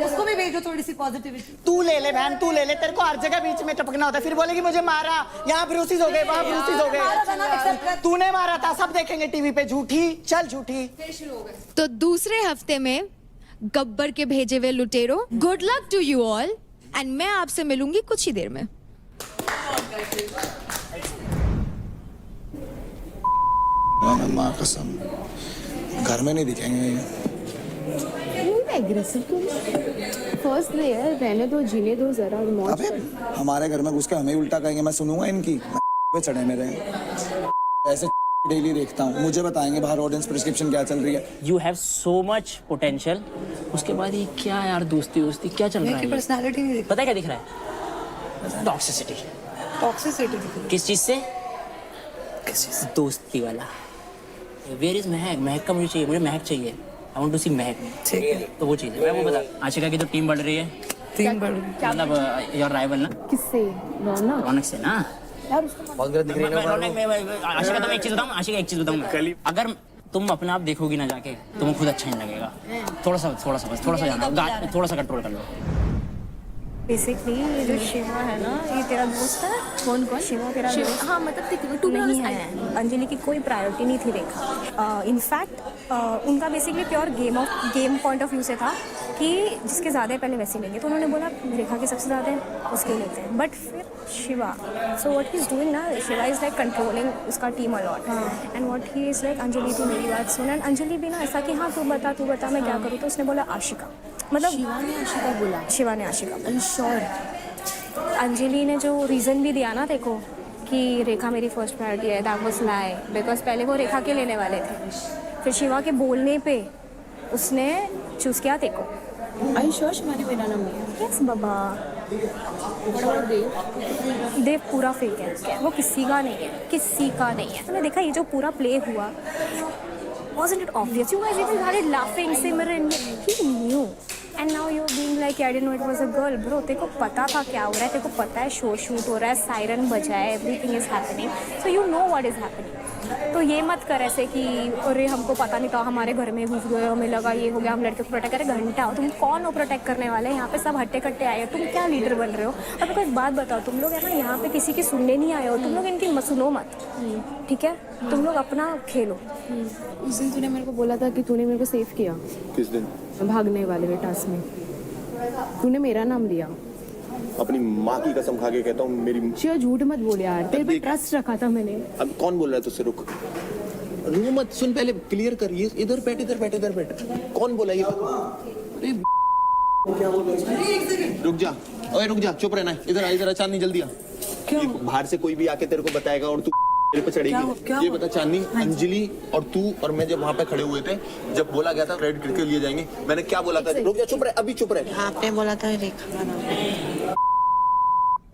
उसको भी भेजो थोड़ी सी पॉजिटिविटी। तू ले ले बहन, तू ले ले, तेरे को हर जगह बीच में टपकना होता है। फिर बोलेगी मुझे मारा, यहाँ ब्रूसीज हो गए, वहाँ ब्रूसीज हो गए। तूने मारा था, सब देखेंगे टीवी पे। झूठी, चल झूठी। तो दूसरे हफ्ते में गब्बर के भेजे हुए लुटेरो, good luck to you all and मैं आपसे मिलूंगी कुछ ही देर में। माँ कसम घर में नहीं दिखेंगे। एग्रेसिव फर्स्ट डे है, रहने दो, जीने दो जरा। अबे हमारे घर में घुस के हमें उल्टा कहेंगे, मैं सुनूंगा इनकी। पे चढ़े मेरे ऐसे डेली देखता हूँ, मुझे बताएंगे बाहर ऑडियंस प्रिस्क्रिप्शन क्या चल रही है। You have so much potential, उसके बाद ये क्या यार दोस्ती वोस्ती क्या चल रहा है? पर्सनालिटी नहीं पता है क्या दिख रहा है? टॉक्सिसिटी। टॉक्सिसिटी किस चीज से? दोस्ती वाला। वेयर इज महक? महक का मुझे चाहिए, मुझे महक चाहिए। आई वांट टू सी महक। ठीक है तो वो चीज़ है। मैं वो बता, आशिका की तो टीम बढ़ रही है। टीम बढ़ रही है मतलब योर राइवल ना? किससे? रौनक से ना? बहुत गलत दिख रही है। आशिका तुम्हें एक चीज बताऊँ, आशिका एक चीज बताऊँ, अगर तुम अपने आप देखोगी ना जाके तुम्हें खुद अच्छा नहीं लगेगा। थोड़ा सा जाना, थोड़ा सा कंट्रोल कर लो। बेसिकली ये जो शिवा है ना, ये तेरा दोस्त है? कौन? शिवा तेरा दोस्त? हाँ मतलब तू नहीं है। अंजलि की कोई प्रायोरिटी नहीं थी रेखा। इनफैक्ट उनका basically pure game point of view से था कि जिसके ज़्यादा पहले वैसे लेंगे, तो उन्होंने बोला रेखा के सबसे ज़्यादा है उसके लेते हैं। बट फिर Shiva, so what he is doing ना, शिवा इज़ लाइक कंट्रोलिंग उसका team a lot and what he is like, Anjali तू मेरी बात सुन। एंड अंजलि भी ना ऐसा कि हाँ तू बता मैं क्या करूँ, तो उसने बोला आशिका। मतलब शिवा ने आशिका बोला। श्योर अंजलि ने जो रीज़न भी दिया ना देखो कि रेखा मेरी फर्स्ट प्रायोरिटी है, दैट वाज लाई, बिकॉज पहले वो रेखा के लेने वाले थे। फिर शिवा के बोलने पे उसने चूज़ किया देखो। आई श्योर शिवा ने मेरा नाम लिया? यस बाबा। देव पूरा फेक है, वो किसी का नहीं है। तुमने देखा ये जो पूरा प्ले हुआ, wasn't it obvious? You guys even started laughing, Simran. He knew. And now you're being like, I didn't know it was a girl. Bro, तेरे को पता था क्या हो रहा है, तेरे को पता है शो शूट हो रहा है, सायरन बजा है, everything is happening. So you know what is happening. तो ये मत कर ऐसे कि अरे हमको पता नहीं था, हमारे घर में घुस गए, हमें लगा ये हो गया, हम लड़के को प्रोटेक्ट करें। घंटा हो, तुम कौन हो प्रोटेक्ट करने वाले? यहाँ पे सब हट्टे कट्टे आए हो, तुम क्या लीडर बन रहे हो? अब कोई एक बात बताओ, तुम लोग है ना यहाँ पे किसी की सुनने नहीं आए हो, तुम लोग इनकी सुनो मत, ठीक है? तुम लोग अपना खेलो। उस दिन तूने मेरे को बोला था कि तूने मेरे को सेव किया। किस दिन? भागने वाले टास्क में तूने मेरा नाम लिया। अपनी माँ की कसम खा के कहता हूँ, मेरी शिवा झूठ मत बोल यार, तेरे पे ट्रस्ट रखा था मैंने। अब कौन बोल रहा है तुझसे? रुक मत, सुन पहले क्लियर कर। ये इधर बैठ। कौन बोला ये? अरे क्या बोल रहा है? रुक जा, चुप रहना। इधर चांदनी जल्दी आ। बाहर से कोई भी आके तेरे को बताएगा और तू पे चढ़ेगी। ये बता चांदनी, अंजलि और तू और मैं जब वहाँ पे खड़े हुए थे, जब बोला गया था रेड क्रिकेट लिए जाएंगे, मैंने क्या बोला था? रुक जा, चुप रहे, अभी चुप रहे। आपने बोला था रेखा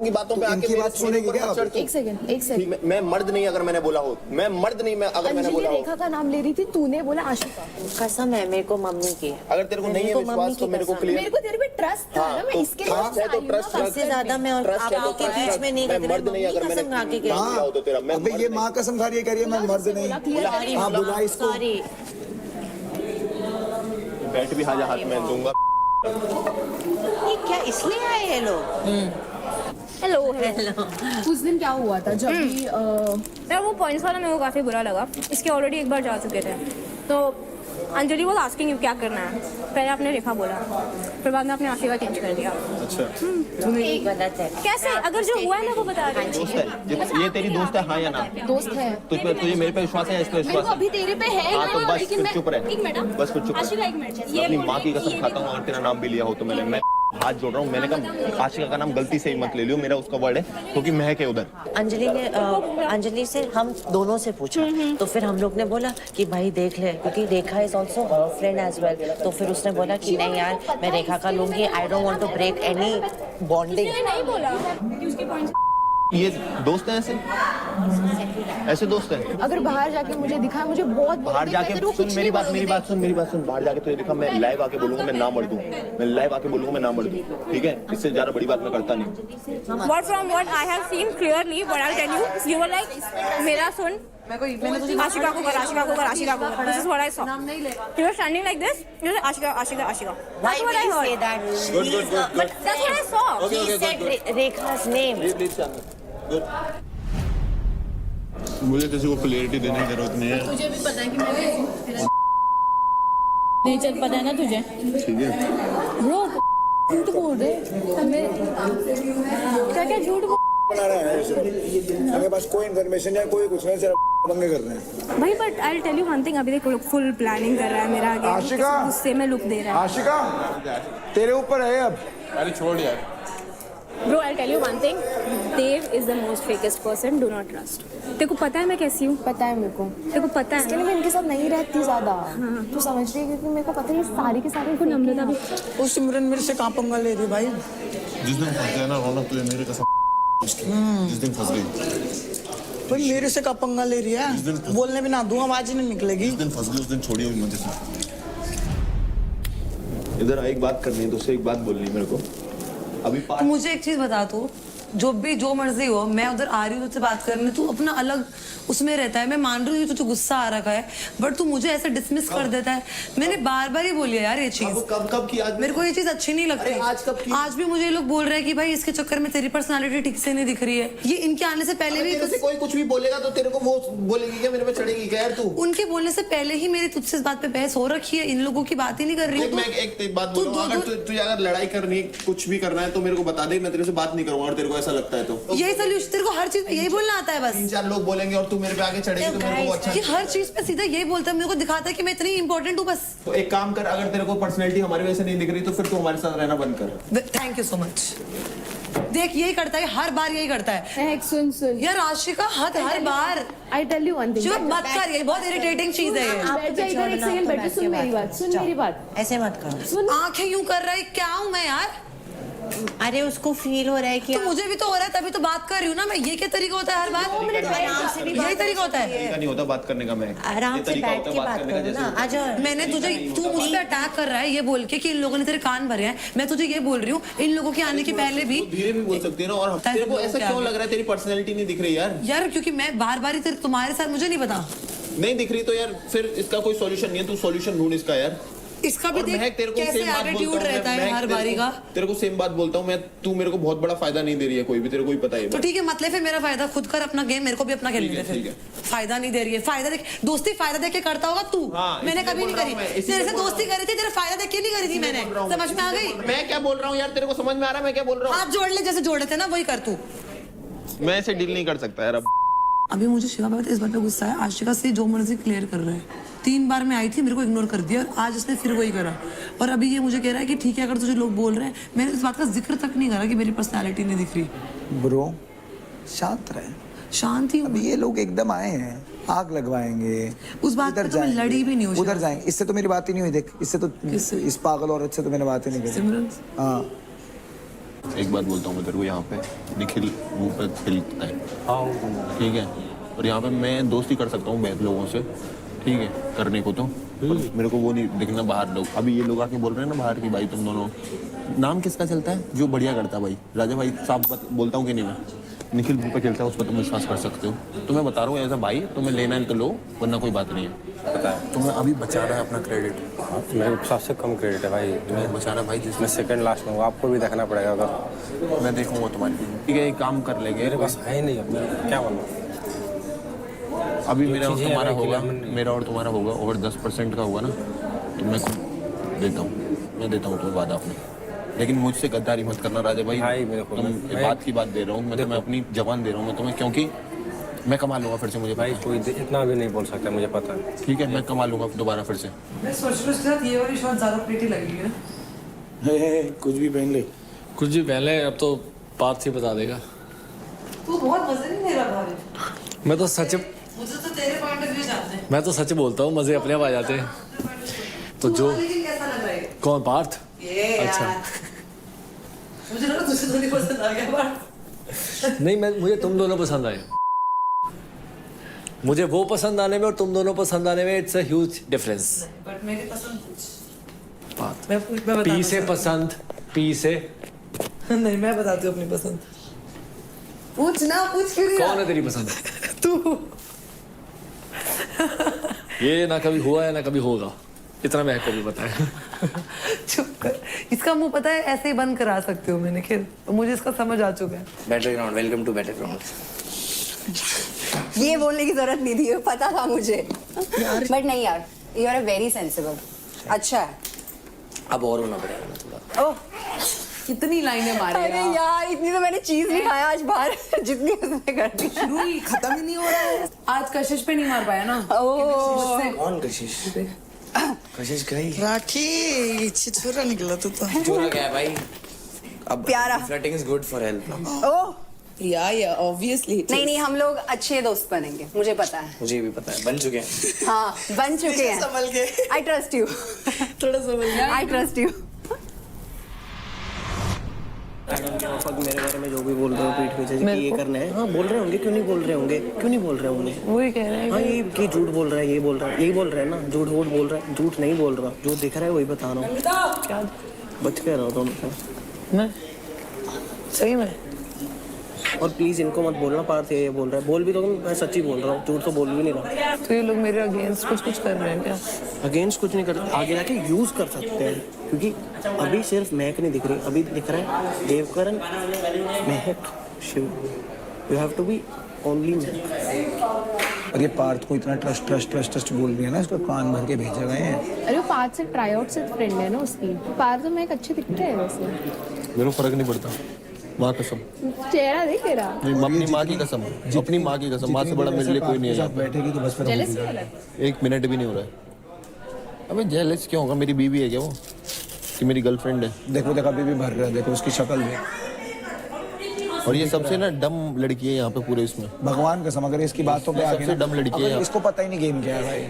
की बातों पे आके बात सुनेगी क्या? एक सेकंड। मैं मर्द नहीं अगर मैंने बोला हो, मैं मर्द नहीं, मैं अगर मैंने बोला हो। रेखा का नाम ले रही थी, तूने बोला आशिका। कसम है मेरे को मम्मी की। अगर तेरे को नहीं है विश्वास तो मेरे को क्लियर। मेरे को तेरे पे ट्रस्ट था ना, मैं इसके लिए है तो ट्रस्ट सबसे ज्यादा मैं आपके बीच में नहीं कर मर्द नहीं अगर मैंने खा के गई तो तेरा मैं ये माँ कसम खा रही है, कह रही है मैं मर्द नहीं। हाँ बुला इसको। बैठ भी हाथ में दूंगा। ये क्या इसलिए आए हैं लोग? हेलो। उस दिन क्या हुआ था जब भी यार वो पॉइंट्स वाला मेरे को काफ़ी बुरा लगा। इसके ऑलरेडी एक बार जा चुके थे, तो अंजलि वो आस्किंग यू क्या करना है, पहले आपने रेखा बोला, फिर बाद में आपने आशीर्वाद चेंज कर दिया। अच्छा गलत है। कैसे? अगर जो हुआ है ना वो बता रहे हैं। दोस्त है ये तेरी दोस्त है हाँ या ना? दोस्त है। तुझे मेरे पे विश्वास है, इस पे मेरे विश्वास को अभी तेरे पे है हाँ, तो ना, बस लेकिन फिर मैं चुप रहे। एक मिनट बस फिर चुप रहे। आशिका, एक मिनट, ये अपनी बोल माँ की रही कसम थी, खाता हूँ अगर तेरा नाम भी लिया हो तो मैं हाथ जोड़ रहा हूँ। मैंने कहा आशिका का नाम गलती से ही मत ले लियो, मेरा उसका वर्ड है क्योंकि महक है उधर। अंजलि से हम दोनों से पूछा तो फिर हम लोग ने बोला कि भाई देख ले, क्योंकि Rekha is also friend as well. तो फिर उसने बोला कि नहीं यार मैं रेखा का लूंगी, I don't want to break any bonding. नहीं बोला कि उसके पॉइंट। ये दोस्त हैं ऐसे दोस्त हैं। अगर बाहर जाके मुझे दिखा, मुझे बहुत बाहर जाके सुन मेरी बात सुन। बाहर जाके तुझे दिखा, मैं लाइव आके बोलूंगा मैं ना मर दूं, मैं लाइव आके बोलूंगा मैं ना मर दूं, ठीक है? इससे ज्यादा बड़ी बात मैं करता नहीं। What from what I have seen clearly, what I'll tell you, you were like, मेरा सुन, आशिका को कर, आशिका को कर, आशिका को कर. This is what I saw. You were standing like this. You said Ashika, Ashika, Ashika. That's what I heard. Good. But that's what I saw. He said Rekha's name. मुझे किसी को क्लियरिटी देने की जरूरत नहीं है। तुझे भी पता है कि मैं नेचर पता है ना तुझे, ठीक है ब्रो झूठ बोल रहे क्या झूठ बना रहा है। मेरे पास कोई इन्फॉर्मेशन या कोई कुछ नहीं, सिर्फ पंगे कर रहे हैं भाई. But I will tell you one thing, अभी देखो फुल प्लानिंग कर रहा है मेरा आगे, आशिका गुस्से में लुक दे रहा है. आशिका तेरे ऊपर है अब। अरे छोड़ यार। Bro, I'll tell you one thing. Dave is the most fakest person. Do not trust. तेरे को पता है मैं कैसी हूँ? पता है मेरे को. तेरे को पता है? इसके लिए मैं इनके साथ नहीं रहती ज्यादा. तू समझ रही है, क्योंकि मेरे को पता है ये सारे के सारे को नम्रता भी. वो सिमरन मेरे से कहाँ पंगा ले रही भाई? जिस दिन फंस गया ना रौनक, तुझे मेरे कसम जिस दिन फंस गई भाई मेरे से कहाँ पंगा ले रही है? बोलने भी ना दूँ, आवाज ही नहीं निकलेगी. जिस दिन फंस गई उस दिन छोड़ी हुई मुझे से। इधर आ, एक बात करनी है तुझसे, एक बात बोलनी है मेरे को अभी। तो मुझे एक चीज बता, तू जो मर्जी हो, मैं उधर आ रही हूँ तुझसे बात करने, तू अपना अलग उसमें रहता है. मैं मान रही हूँ तुझे गुस्सा आ रखा है, बट तू मुझे ऐसे डिसमिस कर देता है. मैंने बार बार ही बोली है यार ये चीज. कब की? आज मेरे को ये चीज अच्छी नहीं लगती. आज कब की? आज भी मुझे लोग बोल रहे हैं कि भाई इसके चक्कर में तेरी पर्सनालिटी ठीक से नहीं दिख रही है. ये इनके आने से पहले भी कोई कुछ भी बोलेगा तो तेरे को वो बोलेगी क्या मेरे पे चढ़ेगी क्या यार तू? उनके बोलने से पहले ही मेरी तुझसे इस बात पे बहस हो रखी है. इन लोगों की बात ही नहीं कर रही हूँ. मैं एक बात बोल रहा हूँ, तुझे अगर लड़ाई करनी है, कुछ भी करना है तो मेरे को बता दे, मैं तेरे से बात नहीं करूंगा. और तेरे को ऐसा लगता है तो यही सोल्यूशन, तेरे को हर चीज में यही बोलना आता है. बस 3-4 लोग बोलेंगे और तू मेरे पे आगे चढ़ेगी तो मेरे को अच्छा ये हर चीज पे सीधा यही बोलता है, मेरे को दिखाता है कि मैं इतनी इंपॉर्टेंट हूँ. बस तो एक काम कर, अगर तेरे को पर्सनैलिटी हमारी वजह से नहीं दिख रही तो फिर तू हमारे साथ रहना बंद कर. Thank you so much. देख यही करता है, हर बार यही करता है. सुन यार आशिका हर बार. I tell you one thing. जो मत कर, ये बहुत इरिटेटिंग चीज है. बैठ जा इधर एक सेकंड, बैठ. सुन मेरी बात, सुन मेरी बात. ऐसे मत करो. सुन. आंखें यूं कर रहा है, क्या हूँ मैं यार? अरे उसको फील हो रहा है कि तो मुझे भी तो हो रहा है, तभी तो बात कर रही हूँ ना मैं. ये क्या तरीका होता है हर बार? यही तरीका होता है. तरीका नहीं होता बात करने का. मैं आराम से बैठ के बात करो ना. आ जाओ. मैंने तुझे, तू मुझ पे अटैक कर रहा है ये बोल के कि इन लोगों ने तेरे कान भरे हैं. मैं तुझे ये बोल रही हूँ, इन लोगों के आने के पहले भी धीरे भी बोल सकती है ना. और तेरे को ऐसा क्यों लग रहा है तेरी पर्सनैलिटी नहीं दिख रही यार? क्योंकि मैं बार बार ही तुम्हारे साथ, मुझे नहीं पता. नहीं दिख रही तो यार फिर इसका कोई सॉल्यूशन नहीं है. तू सॉल्यूशन ढूंढ इसका यार. इसका भी देख कैसे एटीट्यूड रहता है हर बारी का. तेरे को सेम बात बोलता हूँ मैं, तू मेरे को बहुत बड़ा फायदा नहीं दे रही है कोई भी, तेरे को ही पता है. तो ठीक है, मतलब फिर मेरा फायदा खुद कर अपना गेम, मेरे को भी अपना खेलने दे. फिर फायदा नहीं दे रही है. फायदा देख, दोस्ती फायदा देख के करता होगा तू. मैंने कभी नहीं करी. तेरे से दोस्ती करी थी, तेरा फायदा देख के नहीं करी थी मैंने. समझ में आ गई? मैं क्या बोल रहा हूँ यार, तेरे को समझ में आ रहा है मैं क्या बोल रहा हूँ? हाथ जोड़ ले जैसे जोड़े थे ना, वही कर तू. मैं ऐसे डील नहीं कर सकता यार. अब अभी मुझे शिवा बात इस बात पे गुस्सा है, आशिका से जो मर्जी क्लियर कर रहा है. 3 बार मैं आई थी, मेरे को इग्नोर कर दिया, और आज इसने फिर वही करा. और अभी ये मुझे कह रहा है कि ठीक है अगर तुझे लोग बोल रहे हैं. मैंने इस बात का जिक्र तक नहीं करा कि मेरी पर्सनालिटी नहीं दिख रही. ब्रो शांत रहे. शांति. अभी ये लोग एकदम आए हैं, आग लगवाएंगे. उस बात पर तो मैं लड़ी भी नहीं हूँ. उधर जाएंगे. इससे तो मेरी बात ही नहीं हुई. देख इससे तो, इस पागल औरत से तो मैंने बात ही नहीं करी. हाँ एक बात बोलता हूँ मैं तेरे को, यहाँ पे निखिल मुंह पे खिलता है, ठीक है? और यहाँ पे मैं दोस्ती कर सकता हूँ बहुत लोगों से, ठीक है, करने को तो. मेरे को वो नहीं दिखना बाहर लोग. अभी ये लोग आके बोल रहे हैं ना बाहर की, भाई तुम दोनों, नाम किसका चलता है जो बढ़िया करता है? भाई राजा भाई साहब बोलता हूँ कि नहीं मैं. निखिल मुंह पे खेलता है, उस पर तुम विश्वास कर सकते हो. तो मैं बता रहा हूँ एज अ भाई, तुम्हें लेना है तो लो, वरना कोई बात नहीं है. पता है तुम्हें अभी बचाना है अपना क्रेडिट. मेरे सबसे कम क्रेडिट है भाई. तुम्हें बचाना भाई, जिसमें सेकंड लास्ट में हूँ. आपको भी देखना पड़ेगा. अगर मैं देखूंगा तुम्हारी. ठीक है, एक काम कर लेंगे. मेरे पास है ही नहीं. क्या बोलूँ अभी मेरा और तुम्हारा होगा, मेरा और तुम्हारा होगा, और 10% का होगा ना तो मैं देता हूँ, मैं देता हूँ तुम्हें वादा अपना। लेकिन मुझसे गद्दारी मत करना राजा भाई, तुम बात की बात दे रहा हूँ मैं तुम्हें, अपनी जबान दे रहा हूँ मैं तुम्हें, क्योंकि मैं कमा लूंगा फिर से, मुझे भाई कोई इतना भी नहीं बोल सकता, मुझे पता है। ठीक है, मैं कमा लूंगा दोबारा फिर से। मैं सोच रही हूँ उसके साथ ये वाली शॉट ज़्यादा प्रीटी लगेगी ना। कुछ भी पहन ले, कुछ भी पहले, अब तो पार्थ ही बता देगा। तू बहुत मजे नहीं ले रहा भाई। मैं तो सच मुझे तो तेरे पॉइंट ऑफ व्यू जानते हैं। मैं तो सच बोलता हूँ, मजे अपने आप आ जाते हैं। तो जो लेकिन कैसा लग रहा है? कौन पार्थ? ये अच्छा यार। मुझे लगा तुझे तो नहीं पसंद आ गया पार्थ। नहीं, मुझे तुम दोनों पसंद आए। मुझे वो पसंद आने में और तुम दोनों पसंद आने में it's a huge difference. But मेरी पसंद कुछ। बात मैं बताता पी से हूँ। पसंद, पी से नहीं, मैं बताती हूँ अपनी पसंद। पूछ ना, पूछ क्यों नहीं कौन रहा? है तेरी पसंद? तू। ये ना कभी हुआ है ना कभी होगा, इतना मैं कभी बताया। चुप कर। इसका मुंह पता है ऐसे ही बंद करा सकते हो मैं निखिल, तो मुझे इसका समझ आ चुका है। बैटरग्राउंड, वेलकम टू बैटरग्राउंड। ये बोलने की जरूरत नहीं थी, पता था मुझे। बट नहीं यार, यू आर वेरी सेंसिबल। अच्छा है। अब और होना पड़ेगा ना थोड़ा। ओह, कितनी लाइनें मारेगा। अरे यार, इतनी तो मैंने चीज नहीं खाया आज बाहर जितनी उसने कर दी। शुरू ही खत्म ही नहीं हो रहा है। आज कशिश पे नहीं मार पाया ना। ओह, कौन कशिश? कशिश गई। राखी छिछोरा निकला तू तो। जोरा गया भाई। अब प्यारा। Flirting is good for health. Oh, yeah obviously. नहीं हम लोग अच्छे दोस्त बनेंगे, मुझे पता है। मुझे भी पता है, बन चुके हैं। हाँ, बन चुके हैं। संभल के। I trust you. थोड़ा समझ गया। I trust you. मेरे बारे में जो भी बोल रहे हो पीठ पीछे कि ये करना है, हाँ बोल रहे होंगे, क्यों नहीं बोल रहे होंगे, क्यों नहीं बोल रहे होंगे? वही कह रहे हैं। हाँ ये कि झूठ बोल रहा है, ये बोल रहा है, यही बोल रहा है ना, झूठ वूठ बोल रहा है, झूठ नहीं बोल रहा, जो दिख रहा है वही बता रहा हूँ। क्या? बच के रहो तुम से। मैं सही में। और प्लीज इनको मत बोलना पार्थ ये बोल रहा है, बोल भी तो मैं सच्ची बोल रहा हूँ, झूठ तो बोल भी नहीं रहा। तो ये लोग मेरे अगेंस्ट कुछ कर रहे हैं क्या? अगेंस्ट कुछ नहीं करते, आगे जाके यूज कर सकते हैं, क्योंकि अभी सिर्फ महक नहीं दिख रही, अभी दिख रहा है Devkaran, Mahak, Shiv. You have to be only Mahak. और ये पार्थ को इतना ट्रस्ट बोल रही है ना, इसको कान भर के भेजे गए हैं। अरे वो पार्थ से ट्राई आउट से फ्रेंड है ना उसकी। पार्थ तो मैं एक अच्छे दिखते है वैसे। मेरे को फर्क नहीं पड़ता, माँ कसम। चेहरा देख तेरा। अपनी माँ की कसम, अपनी माँ की कसम, माँ से बड़ा मेरे लिए कोई नहीं है। बैठेगी तो बस फिर जेलस क्यों हो रहा है? 1 मिनट भी नहीं हो रहा है। अबे जेलस क्यों होगा, मेरी बीवी है क्या वो, कि मेरी गर्लफ्रेंड है? देखो अभी भी भर रहा है, देखो उसकी शक्ल देख। और ये सबसे ना डम लड़की है यहाँ पे पूरे इसमें, भगवान कसम, अगर इसकी बातों पे आके सबसे डम लड़की है। इसको पता ही नहीं गेम क्या है भाई।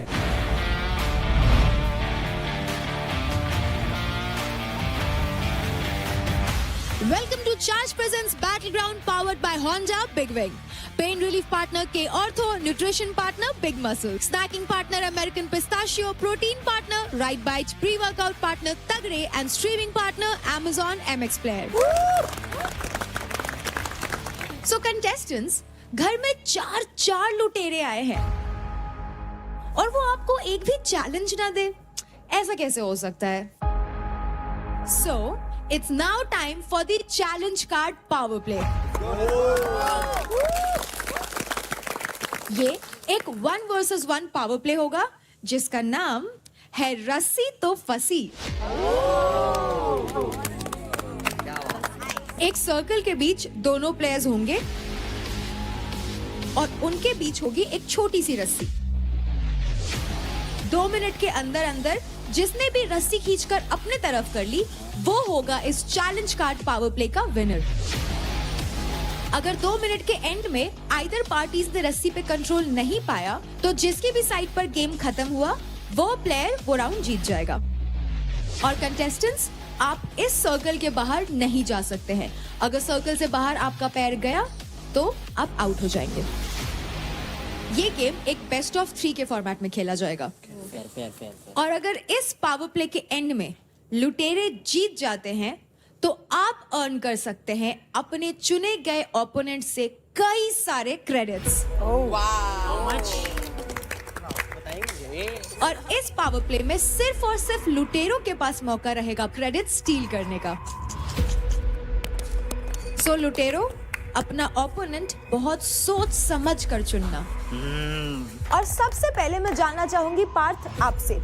Welcome to Charge Presents Battleground powered by Honda Big Wing. Pain relief partner K Ortho, nutrition partner Big Muscle, snacking partner American Pistachio, protein partner Right Bites, pre-workout partner Tagre and streaming partner Amazon MX Player. So contestants, घर में चार लुटेरे आए हैं और वो आपको एक भी चैलेंज ना दे, ऐसा कैसे हो सकता है? So it's now time for the challenge card power play. ये एक 1 versus 1 पावर प्ले होगा जिसका नाम है रस्सी तो फंसी। एक सर्कल के बीच दोनों प्लेयर्स होंगे और उनके बीच होगी एक छोटी सी रस्सी। 2 मिनट के अंदर अंदर जिसने भी रस्सी खींचकर अपने तरफ कर ली वो होगा इस चैलेंज कार्ड पावर प्ले का विनर। अगर 2 मिनट के एंड में आइदर पार्टीज ने रस्सी पे कंट्रोल नहीं पाया तो जिसकी भी साइड पर गेम खत्म हुआ वो प्लेयर वो राउंड जीत जाएगा। और कंटेस्टेंट्स, आप इस सर्कल के बाहर नहीं जा सकते हैं। अगर सर्कल से बाहर आपका पैर गया तो आप आउट हो जाएंगे। ये गेम एक बेस्ट ऑफ 3 के फॉर्मेट में खेला जाएगा। और अगर इस पावर प्ले के एंड में लुटेरे जीत जाते हैं तो आप अर्न कर सकते हैं अपने चुने गए ओपोनेंट से कई सारे क्रेडिट्स। और इस पावर प्ले में सिर्फ और सिर्फ लुटेरों के पास मौका रहेगा क्रेडिट स्टील करने का। सो लुटेरो, अपना ओपोनेंट बहुत सोच समझ कर चुनना। और सबसे पहले मैं जानना चाहूंगी पार्थ आपसे,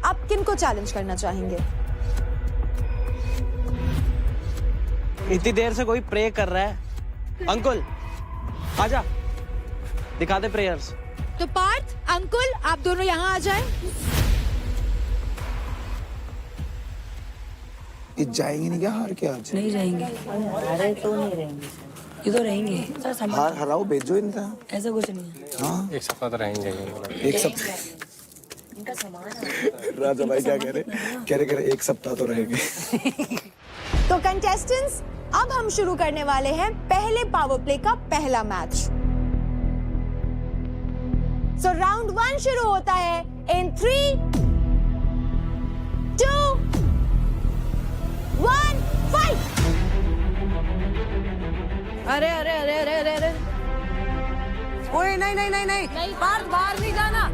आप किन को चैलेंज करना चाहेंगे? इतनी देर से कोई प्रे कर रहा है। अंकुल आजा, दिखा दे प्रेयर्स। तो पार्थ, अंकुल, आप दोनों यहाँ आ जाएं। ये जाएंगे नहीं क्या हार के आज? नहीं जाएंगे। अरे तो नहीं रहेंगे, ये तो रहेंगे। हार हराओ भेजो इनका। ऐसा कुछ नहीं है। हाँ एक सप्ताह तो रहेंगे। एक सप्ताह। राजा भाई क्या कह रहे एक सप्ताह तो रहेंगे। तो कंटेस्टेंट्स, अब हम शुरू करने वाले हैं पहले पावर प्ले का पहला मैच। सो राउंड 1 शुरू होता है इन 3, 2, 1, फाइट। अरे अरे अरे अरे अरे अरे ओए नहीं नहीं नहीं नहीं पार्थ बाहर नहीं जाना।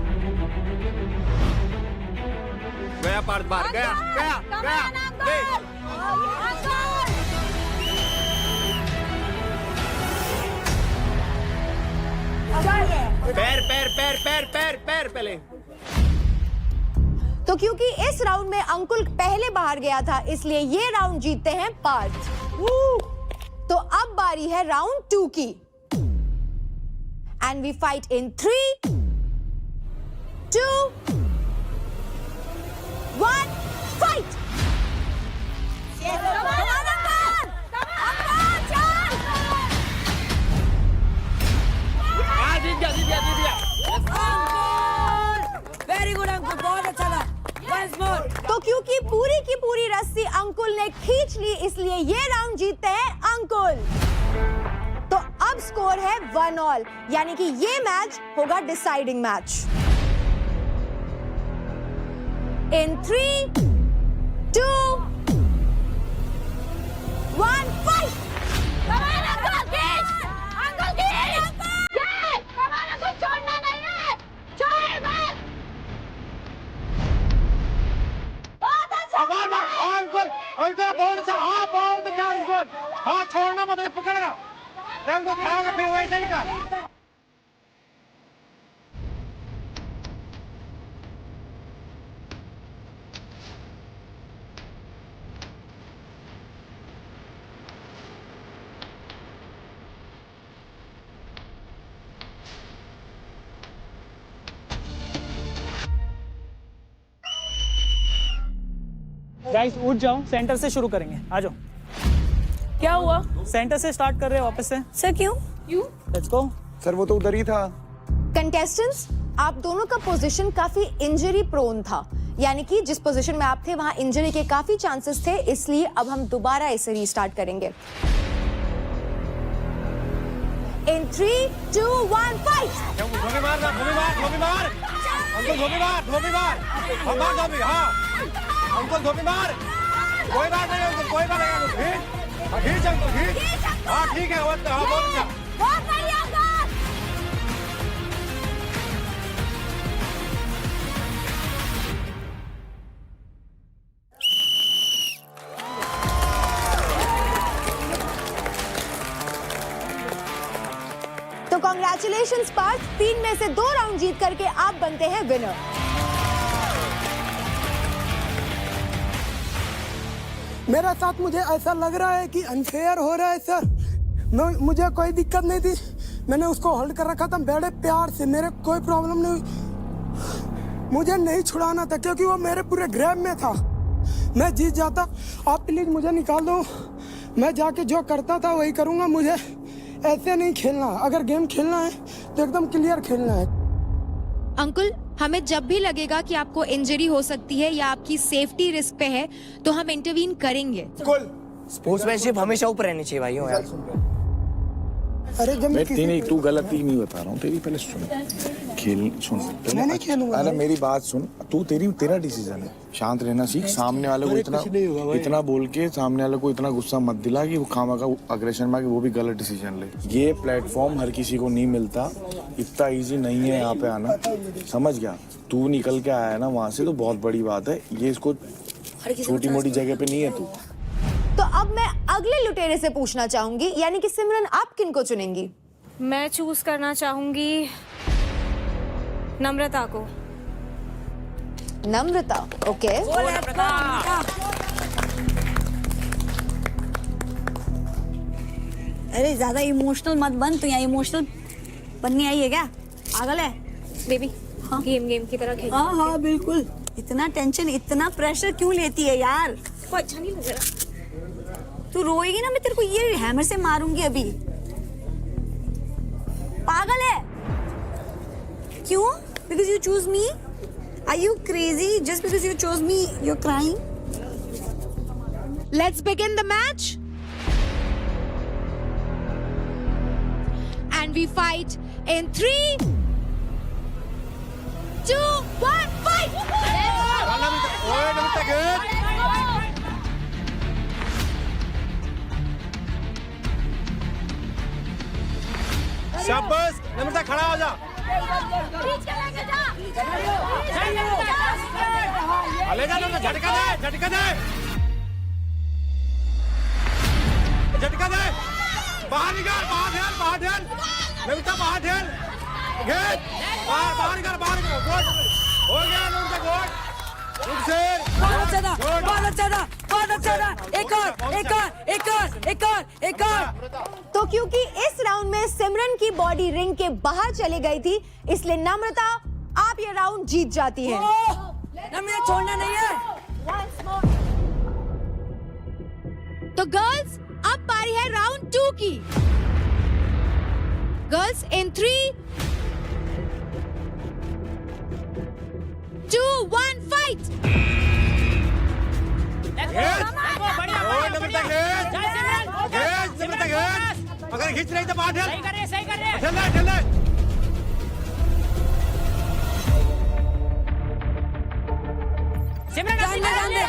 गया पार्थ बाहर, गया गया गया। पैर पैर पैर पैर पैर पैर पहले। तो क्योंकि इस राउंड में अंकुल पहले बाहर गया था, इसलिए ये राउंड जीतते हैं पार्थ। तो अब बारी है राउंड 2 की। And we fight in 3, 2, 1, fight. Very good Ankul, बहुत अच्छा था। Once more. तो क्योंकि पूरी की पूरी रस्सी अंकुल ने खींच ली, इसलिए ये राउंड जीतते हैं अंकुल। तो अब स्कोर है 1-1, यानी कि ये मैच होगा डिसाइडिंग मैच। इन 3, 2, 1, फाइट। हाँ छोड़ना मत, पकड़ना रंग को खाओगे फिर वैसे ही का। गाइस उठ जाओ, सेंटर से शुरू करेंगे, आ जाओ। क्या हुआ? सेंटर से स्टार्ट कर रहे हैं वापस से। सर क्यों? Let's go. सर वो तो उधर ही था। कंटेस्टेंट्स, आप दोनों का पोजीशन काफी इंजरी प्रोन था, यानी कि जिस पोजीशन में आप थे वहां इंजरी के काफी चांसेस थे, इसलिए अब हम दोबारा इसे रीस्टार्ट करेंगे। इन 3, 2, 1, फाइट। धोबी मार, धोबी मार, धोबी मार। अंकुल धोबी मार, धोबी मार। हम मार धोबी, हाँ। अंकुल धोबी मार। कोई बात नहीं अंकुल, कोई बात नहीं अंकुल। खींच अंकुल, खींच। हाँ ठीक है, बहुत अच्छा। बहुत बढ़िया अंकुल। तो कांग्रेचुलेशंस पार्थ, 3 में से 2 राउंड जीत करके आप बनते हैं विनर। मेरा साथ मुझे ऐसा लग रहा है कि अनफेयर हो रहा है सर। मुझे कोई दिक्कत नहीं थी, मैंने उसको होल्ड कर रखा था बड़े प्यार से, मेरे कोई प्रॉब्लम नहीं हुई। मुझे नहीं छुड़ाना था क्योंकि वो मेरे पूरे ग्रैब में था। मैं जीत जाता। आप प्लीज मुझे निकाल दो, मैं जाके जो करता था वही करूँगा। मुझे ऐसे नहीं खेलना, अगर गेम खेलना है तो एकदम क्लियर खेलना है। अंकुल, हमें जब भी लगेगा कि आपको इंजरी हो सकती है या आपकी सेफ्टी रिस्क पे है, तो हम इंटरवीन करेंगे। स्पोर्ट्समैनशिप हमेशा ऊपर रहनी चाहिए भाइयों यार। अरे जब मैं तू गलती नहीं बता रहा हूँ, तेरी पहले सुन। खेल सुन, मैं नहीं खेलूंगा। अरे मेरी बात सुन, तेरा डिसीजन है। शांत रहना सीख, सामने वाले को इतना बोल के सामने वाले को इतना गुस्सा मत दिला कि वो खामा का अग्रेशन में वो भी गलत डिसीजन ले। ये प्लेटफॉर्म हर किसी को नहीं मिलता, इतना इजी नहीं है यहाँ पे आना, समझ गया? तू निकल के आया ना वहाँ से तो बहुत बड़ी बात है। ये इसको छोटी मोटी जगह पे नहीं है तू। तो अब मैं अगले लुटेरे से पूछना चाहूंगी, यानी कि सिमरन आप किन को चुनेंगी? मैं चूज करना चाहूंगी नम्रता को। नम्रता, ओके। अरे ज्यादा इमोशनल मत बन, तो यहाँ इमोशनल बननी आई है क्या? पागल है बेबी? हाँ, गेम की तरह खेल। हाँ हाँ बिल्कुल। इतना टेंशन, इतना प्रेशर क्यों लेती है यार? को अच्छा नहीं लग रहा। तू रोएगी ना, मैं तेरे को ये हैमर से मारूंगी अभी। पागल है क्यों? Because you choose me? Are you crazy? Just because you chose me, you're crying? Let's begin the match. And we fight in 3, 2, 1, fight! शाबाश नम्रता, खड़ा हो जा। ले जा नम्रता, झटका दे, झटका दे, झटका दे। बाहर निकाल, बाहर ठेल, बाहर ठेल। नम्रता बाहर ठेल, घेर, बाहर निकाल, बाहर निकाल। गोल हो गया नम्रता, गोल। उठ से। बहुत ज्यादा, बहुत ज्यादा, बहुत ज्यादा। एक और, एक और, एक और, एक और, एक और। तो क्योंकि इस राउंड में सिमरन की बॉडी रिंग के बाहर चली गई थी, इसलिए नम्रता आप ये राउंड जीत जाती हैं। नम्रता छोड़ना नहीं है। तो गर्ल्स, अब बारी है राउंड 2 की। Girls in 3, 2, 1 fight. अगर खींच रही तो बाहर ठेल। सही कर रहे, सही कर रहे। ठेल ले, ठेल ले। सिमरन जान दे,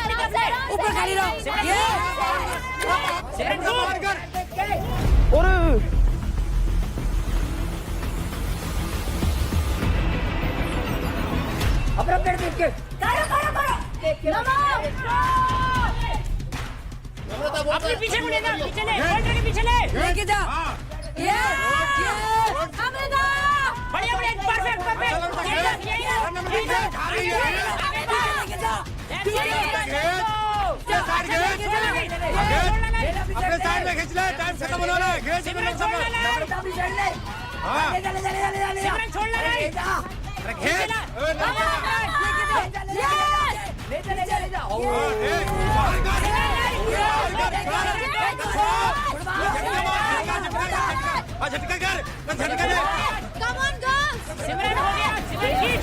ऊपर खड़ी रहो। ये सिमरन को बाहर कर। अपना पेड़ देख के अपने पीछे मुड़े ना, पीछे ले, गोल्ड के पीछे ले। लेके जा। ये नम्रता बढ़िया बढ़िया, परफेक्ट परफेक्ट। अपने साइड में खींच ले, टाइम खत्म होने वाला है। घेर सिमरन सब लोग। हाँ। सिमरन छोड़ना नहीं। घेर। झटका कर, झटका दे। Come on girls. सिमरन हो गया, सिमरन खींच।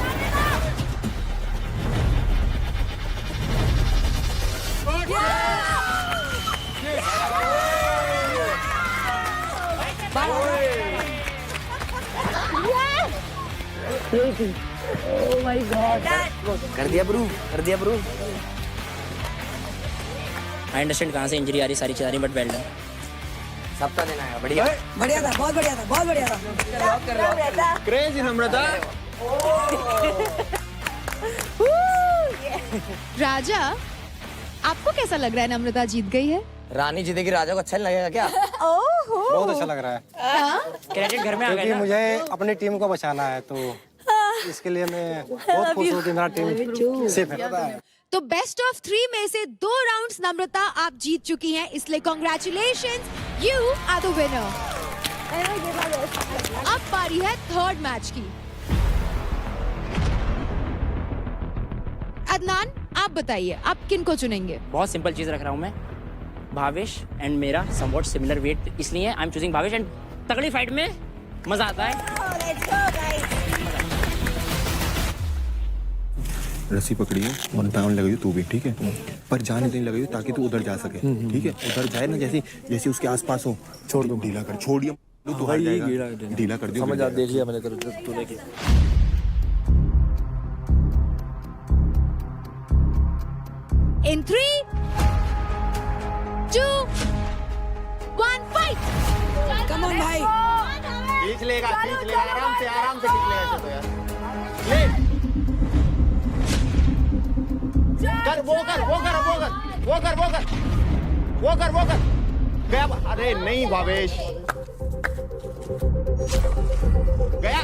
Oh my God. कर दिया प्रूव, कर दिया प्रूव। आई अंडरस्टैंड कहाँ से इंजरी आ रही, सारी चीज़ आ रही, बट वेल डन। सबका देना है, बढ़िया। बढ़िया था, बहुत बढ़िया था, बहुत बढ़िया था। क्रेजी नम्रता। राजा, आपको कैसा लग रहा है नम्रता जीत गई है? रानी जीतेगी, राजा को अच्छा नहीं लगेगा क्या? बहुत अच्छा लग रहा है। क्रेडिट घर में आ क्योंकि गया ना। मुझे अपनी टीम को बचाना है, तो इसके लिए मैं बहुत खुश हूँ कि मेरा टीम सेफ है। तो बेस्ट ऑफ 3 में से 2 राउंड्स नम्रता आप जीत चुकी हैं, इसलिए congratulations, you are the winner. अब बारी है 3rd मैच की। अदनान, आप बताइए आप किन को चुनेंगे? बहुत सिंपल चीज रख रहा हूँ मैं, भावेश एंड मेरा समवॉट सिमिलर वेट, इसलिए I am choosing Bhavesh. And तगड़ी फाइट में मजा आता है। रस्सी पकड़ी है और टाउन लगाई तू भी, ठीक है, पर जाने नहीं लगाई ताकि तू उधर जा सके, ठीक है। उधर जाए ना, जैसे जैसे उसके आसपास हो, छोड़ दो, ढीला कर, छोड़िए तू हार जाएगा, ढीला कर दियो। समझ आ, देख लिया मैंने, कर तूने की। In 3, 2, 1 fight. कम ऑन भाई। खींच लेगा, आराम से खींच लेगा ऐसे तो यार। ले कर, वो कर। वो कर गया। अरे नहीं भावेश, गया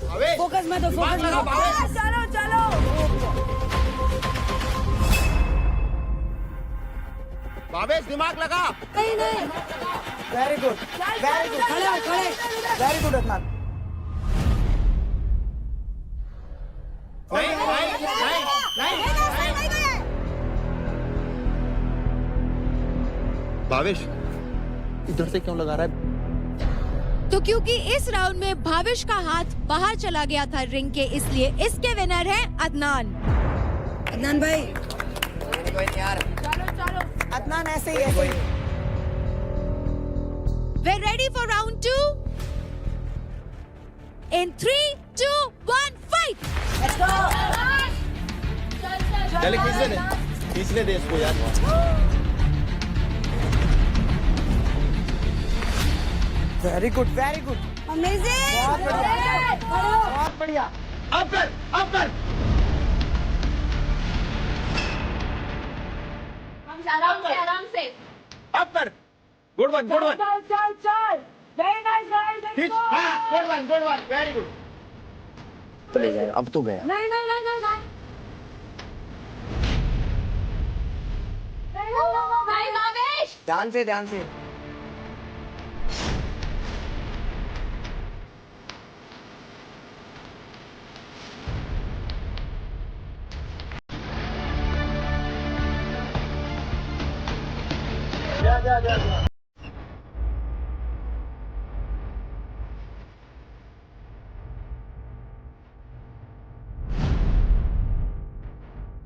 भावेश, फोकस में तो फोकस में चलो चलो भावेश दिमाग लगा। नहीं वेरी गुड खड़े वेरी गुड अदनान। नहीं भावेश इधर से क्यों लगा रहा है? तो क्योंकि इस राउंड में भावेश का हाथ बाहर चला गया था रिंग के, इसलिए इसके विनर हैं अदनान। अदनान भाई चलो अदनान ऐसे ही We're ready for round 2. In 3, 2, 1, fight! Let's go! चल खींचने दे इसको यार। वेरी गुड अमेजिंग बहुत बढ़िया। अब कर आराम से अब कर। गुड वन चल very nice guys good one very good. तो ले जाएगा, अब तो गया। नहीं भावेश ध्यान से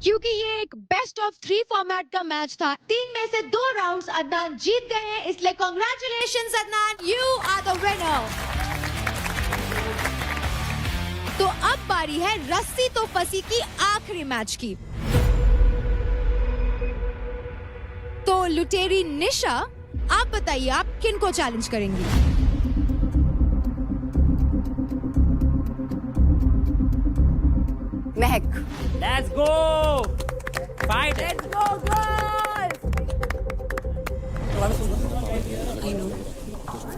क्योंकि ये एक बेस्ट ऑफ 3 फॉर्मेट का मैच था, 3 में से 2 राउंड्स अदनान जीत गए हैं, इसलिए congratulations Adnan, you are the winner. तो अब बारी है रस्सी तो फंसी की आखिरी मैच की। तो लुटेरी निशा, आप बताइए आप किन को चैलेंज करेंगी? महक। Let's go! Fight! Let's go girls!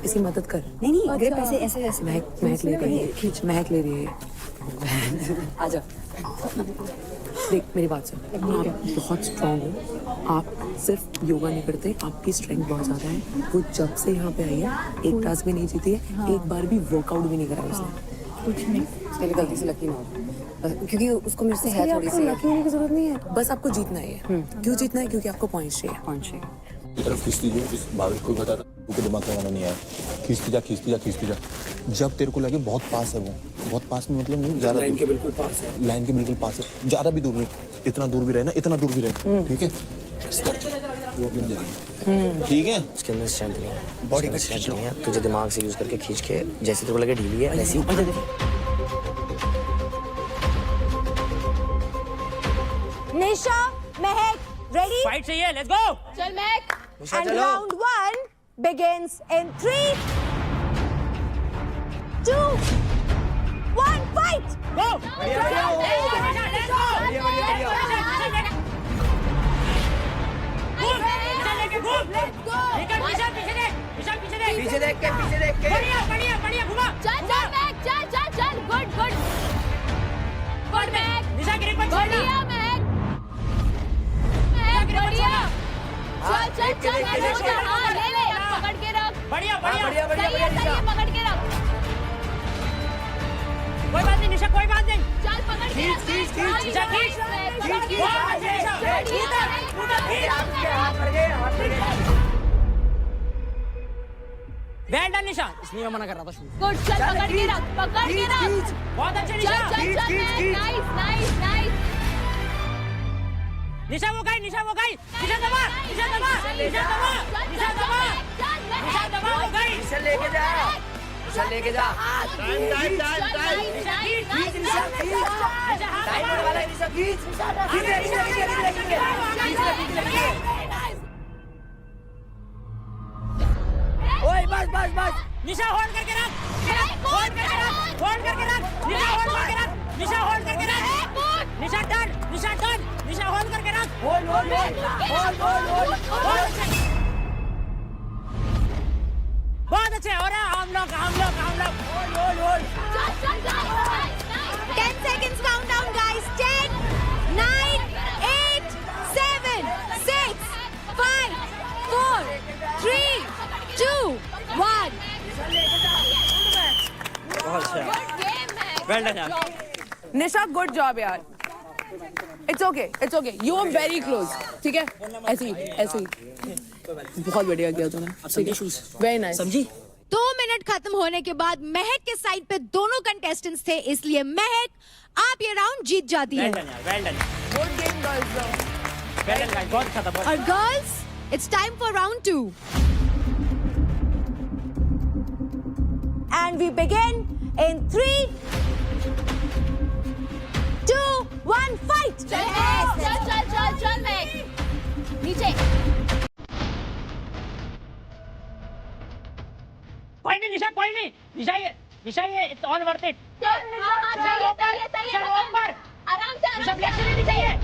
इसकी मदद कर। नहीं ग्रिप ऐसे महक ले रही है, खींच, महक ले रही है। आजा, देख मेरी बात सुन, आप बहुत स्ट्रांग हो, आप सिर्फ योगा नहीं करते, आपकी स्ट्रेंथ बहुत ज्यादा है। वो जब से यहाँ पे आई है, एक टास्क भी नहीं जीती है, एक बार भी वर्कआउट भी नहीं करा उसने। कुछ नहीं, उसके लिए गलती से लकी ना हो, क्योंकि उसको मेरे से है थोड़ी सी लकी होने की जरूरत नहीं है, बस आपको जीतना है। क्यों जीतना है? क्योंकि आपको पॉइंट्स चाहिए। तरफ खींचती जो इस भावेश को बता तू दिमाग लगाना नहीं आया, खींचती जा। जब तेरे को लगे बहुत पास है, वो बहुत पास में मतलब नहीं ज्यादा, लाइन के बिल्कुल पास है, ज्यादा भी दूर नहीं, इतना दूर भी रहे ना, इतना दूर भी रहे, ठीक है? वो गिर जाएगी, ठीक है? उसके अंदर स्ट्रेंथ नहीं है, बॉडी में स्ट्रेंथ नहीं है, तुझे दिमाग से यूज करके खींच के, जैसे तेरे को लगे ढीली है वैसे ही ऊपर दे दे। निशा, महक, ready? Fight चाहिए, let's go! चल महक And round 1 begins in 3, 2, 1, fight! Go! पीछे देख के बढ़िया घुमा। चल महक चल गुड महक निशा ग्रिप पर बढ़िया महक बढ़िया चल हाँ ले पकड़ के रख बढ़िया सही पकड़ के रख। कोई बात नहीं निशा, कोई बात नहीं, चल पकड़ के रख निशा वेल डन निशा, इसलिए मैं मना कर रहा था शुरू। गुड, चल पकड़ के रख बहुत अच्छे निशा। नाइस निशा वो गई निशा दबा हो गई। लेके जा ओए बस निशा होल्ड करके रख, निशा होल्ड करके रख, निशा टर्न, निशा होल्ड होल्ड करके रख, होल्ड होल्ड होल्ड होल्ड। बहुत अच्छे हो रहे हैं हम लोग hold hold hold. 10 seconds countdown, guys. 10, 9, 8, 7, 6, 5, 4, 3, 2, 1. बहुत अच्छा, वेल डन यार। निशा, गुड जॉब यार। It's okay, you are very close. ठीक है, ऐसे ही बहुत बढ़िया किया तूने। Very nice. समझी? 2 मिनट खत्म होने के बाद महक के साइड पे दोनों कंटेस्टेंट्स थे, इसलिए महक आप ये राउंड जीत जाती है। Well done, good game girls. Well done guys, बहुत अच्छा था। और girls, it's time for round 2। And we begin in 3, 2, 1, fight! चल महक, नीचे। कोई नहीं निशा, कोई नहीं निशा, ये इट्स ऑल वर्थ इट। चाहिए आराम से निशा ब्लैक से नहीं चाहिए।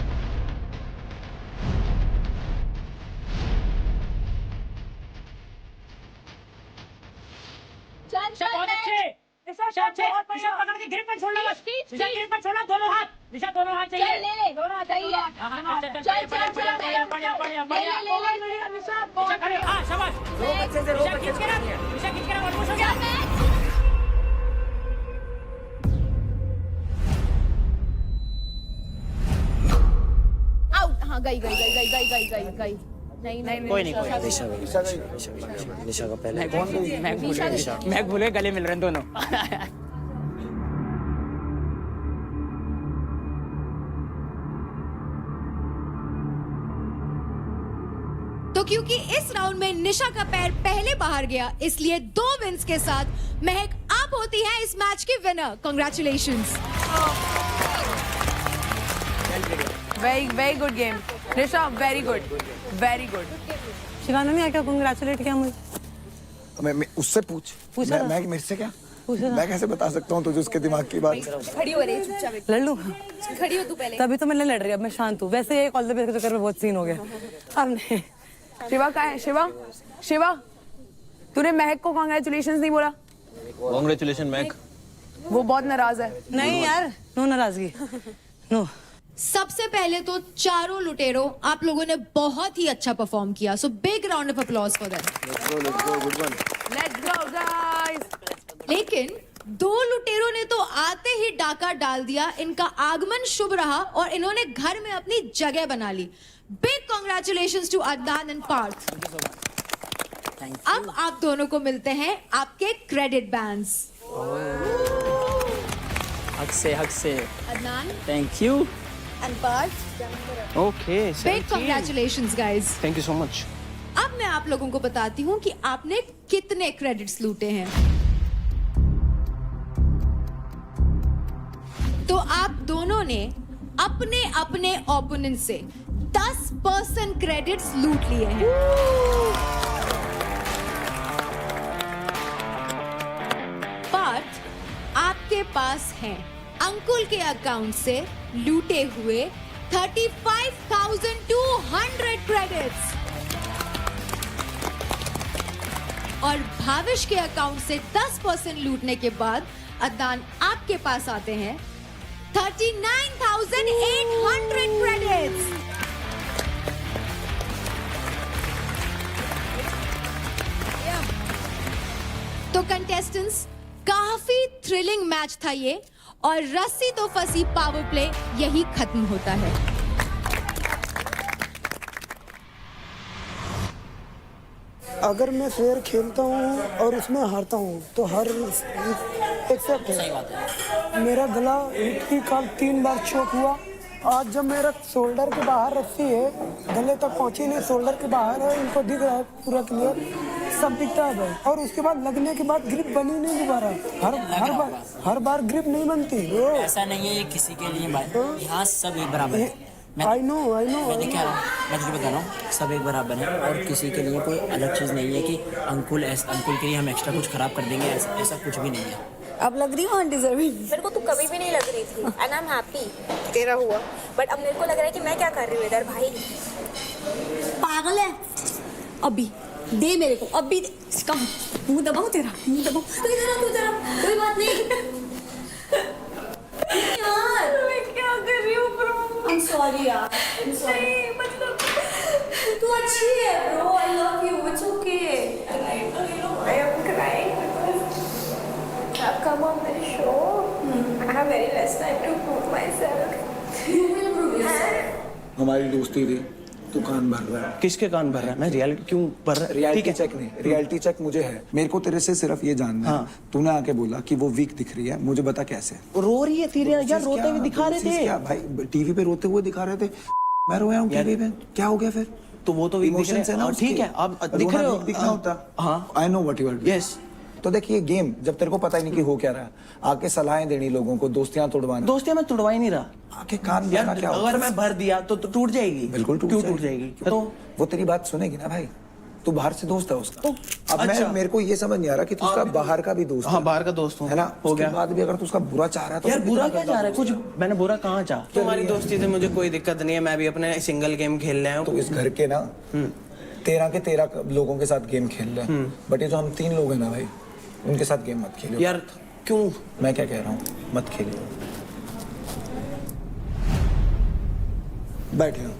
निशा बहुत अच्छे, निशा अच्छे, निशा पकड़ के ग्रिप में छोड़ना बस, निशा ग्रिप में छोड़ना, दोनों हाथ, निशा दोनों हाथ चाहिए, दोनों हाथ चाहिए। बढ़िया, निशा खड़े, हाँ शाबाश, निशा खींच के रख, ऑलमोस्ट हो गया। आउट। हाँ, गई। नहीं कोई नहीं निशा का पहले मैं भूले गले मिल रहे हैं दोनों। तो क्योंकि इस राउंड में निशा का पैर पहले बाहर गया, इसलिए 2 विन्स के साथ महक आप होती है इस मैच की winner. Congratulations. Very good game Nisha, very good. Shivana ने आके कांग्रेचुलेट किया मुझे। मैं उससे पूछ मैं मेरे से क्या मैं कैसे बता सकता हूँ तुझे उसके दिमाग की बात। खड़ी हो रही, चुपचाप लड़ लूं? खड़ी हो तू पहले। तभी तो मैं लड़ रही, अब मैं शांत हूँ। वैसे ये कॉल द बेस के चक्कर में बहुत सीन हो गया। अब नहीं। शिवा कहाँ है? शिवा तूने महक को कांग्रेचुलेशंस नहीं बोला? कांग्रेचुलेशन महक। वो बहुत नाराज है। नहीं यार, नो नाराजगी, नो। सबसे पहले तो चारों लुटेरों आप लोगों ने बहुत ही अच्छा परफॉर्म किया, so big round of applause for them. Let's go guys. लेकिन 2 लुटेरों ने तो आते ही डाका डाल दिया। इनका आगमन शुभ रहा और इन्होंने घर में अपनी जगह बना ली। Big congratulations to Adnan and Parth. अब आप दोनों को मिलते हैं आपके क्रेडिट बैंड्स। हक से Adnan, thank you and Parth, okay, big congratulations guys. Thank you so much. अब मैं आप लोगों को बताती हूँ कि आपने कितने क्रेडिट्स लूटे हैं। तो आप दोनों ने अपने अपने ओपोनेंट से 10% क्रेडिट्स लूट लिए हैं। पार्थ, आपके पास हैं अंकुल के अकाउंट से लूटे हुए 35,200 क्रेडिट्स और भाविश के अकाउंट से 10% लूटने के बाद अदनान आपके पास आते हैं 39,800 क्रेडिट्स। तो कंटेस्टेंट्स, काफी थ्रिलिंग मैच था ये और रस्सी तो फंसी पावर प्ले यही खत्म होता है। अगर मैं फेयर खेलता हूँ और उसमें हारता हूँ तो हर एक्सेप्ट है। मेरा गला हिट काल 3 बार चोक हुआ। आज जब मेरा शोल्डर के बाहर रस्सी है, गले तक पहुंची नहीं, शोल्डर के बाहर है, इनको दिख रहा है पूरा क्लियर, सब दिखता है भाई। और उसके बाद लगने के बाद ग्रिप बनी नहीं दोबारा। हर बार ग्रिप नहीं बनती। ऐसा नहीं है ये किसी के लिए भाई, यहाँ सब एक बराबर है। आई नो मैं क्या रहा हूँ, मैं तुझे बता रहा हूँ, सब एक बराबर है और किसी के लिए कोई अलग चीज़ नहीं है कि अंकुल के लिए हम एक्स्ट्रा कुछ खराब कर देंगे, ऐसा कुछ भी नहीं है। अब लग रही हूँ अनडिजर्विंग। मेरे को तू कभी भी नहीं लग रही थी एंड आई एम हैप्पी तेरा हुआ, बट अब मेरे को लग रहा है कि मैं क्या कर रही हूँ इधर भाई। पागल है, अभी दे मेरे को, अभी दे। इसका मुंह दबाओ, तेरा मुंह दबाओ। तू इधर आ, कोई बात नहीं यार। मैं क्या कर रही हूँ ब्रो? आई एम सॉरी यार, नहीं मतलब तू अच्छी है bro, I love you, it's okay. I am crying because I've come on this show. I have very less time to prove myself. You will prove yourself. हमारी दोस्ती थी, तू कान भर रहा है। किसके कान भर रहा है? मैं रियलिटी क्यों भर रहा है? रियलिटी चेक नहीं, रियलिटी चेक मुझे है। मेरे को तेरे से सिर्फ ये जानना है, तूने आके बोला कि वो वीक दिख रही है, मुझे बता कैसे? रो रही है तेरे यार, रोते हुए दिखा रहे थे। क्या भाई टीवी पे रोते हुए दिखा रहे थे? मैं रोया हूँ टीवी पे, क्या हो गया फिर? तो वो तो वीक दिख रहे हैं। ठीक है, अब दिख रहे हो। दिखना होता। हाँ, I know what you are doing. Yes. तो देखिए गेम, जब तेरे को पता ही नहीं कि हो क्या रहा है, आके सलाहें देनी लोगों को, दोस्तियां तोड़वाना। दोस्तियां मैं तोड़वा ही नहीं रहा। आके कान यार, क्या अगर मैं भर दिया तो टूट जाएगी। बिल्कुल क्यों टूट जाएगी? तो वो तेरी बात सुनेगी ना भाई, तू बाहर से दोस्त है उसका। तो अब अच्छा। मेरे को ये समझ नहीं आ रहा कि तू उसका बाहर का भी दोस्त है। हाँ, बाहर का दोस्त हूँ, है ना? हो गया। उसके बाद भी अगर तू उसका बुरा चाह रहा है तो यार फिर बुरा कितना क्या चाह रहा है? कुछ मैंने बुरा कहाँ चाहा? तुम्हारी यार। दोस्ती से मुझे कोई दिक्कत नहीं है, मैं भी अपने सिंगल गेम खेल रहा हूँ। तो इस घर के ना 13 लोगों के साथ गेम खेल रहे हैं, बट ये जो हम 3 लोग हैं ना भाई, उनके साथ गेम मत खेलियो। यार क्यों? मैं क्या कह रहा हूँ, मत खेलियो। बैठ यहाँ।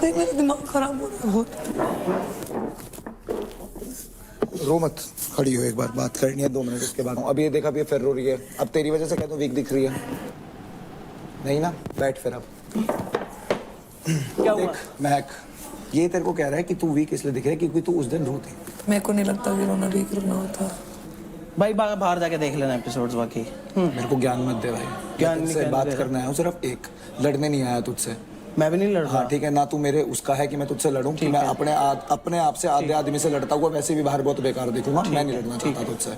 मेरा दिमाग खराब हो रहा है बहुत। रो मत, खड़ी हो, एक बार बात करनी है 2 मिनट, उसके बाद। अब ये देखा, अब ये फिर रो रही है, अब तेरी वजह से कह दो वीक दिख रही है, नहीं ना? बैठ फिर अब। क्या हुआ? महक, ये तेरे को कह रहा है कि तू वीक इसलिए दिख रहा है क्योंकि तू उस दिन रोती। मेरे को नहीं लगता कि रोना वीक रोना होता। भाई बाहर जाके देख लेना एपिसोड्स बाकी। मेरे को ज्ञान मत दे भाई, ज्ञान से बात करना है सिर्फ, एक लड़ने नहीं आया तुझसे। मैं भी नहीं लड़ रहा। हाँ ठीक है ना, तू मेरे उसका है कि मैं तुझसे लड़ूं, कि मैं अपने आप से आधे आदमी से लड़ता हुआ वैसे भी बाहर बहुत बेकार दिखूंगा। मैं नहीं लड़ना चाहता तुझसे।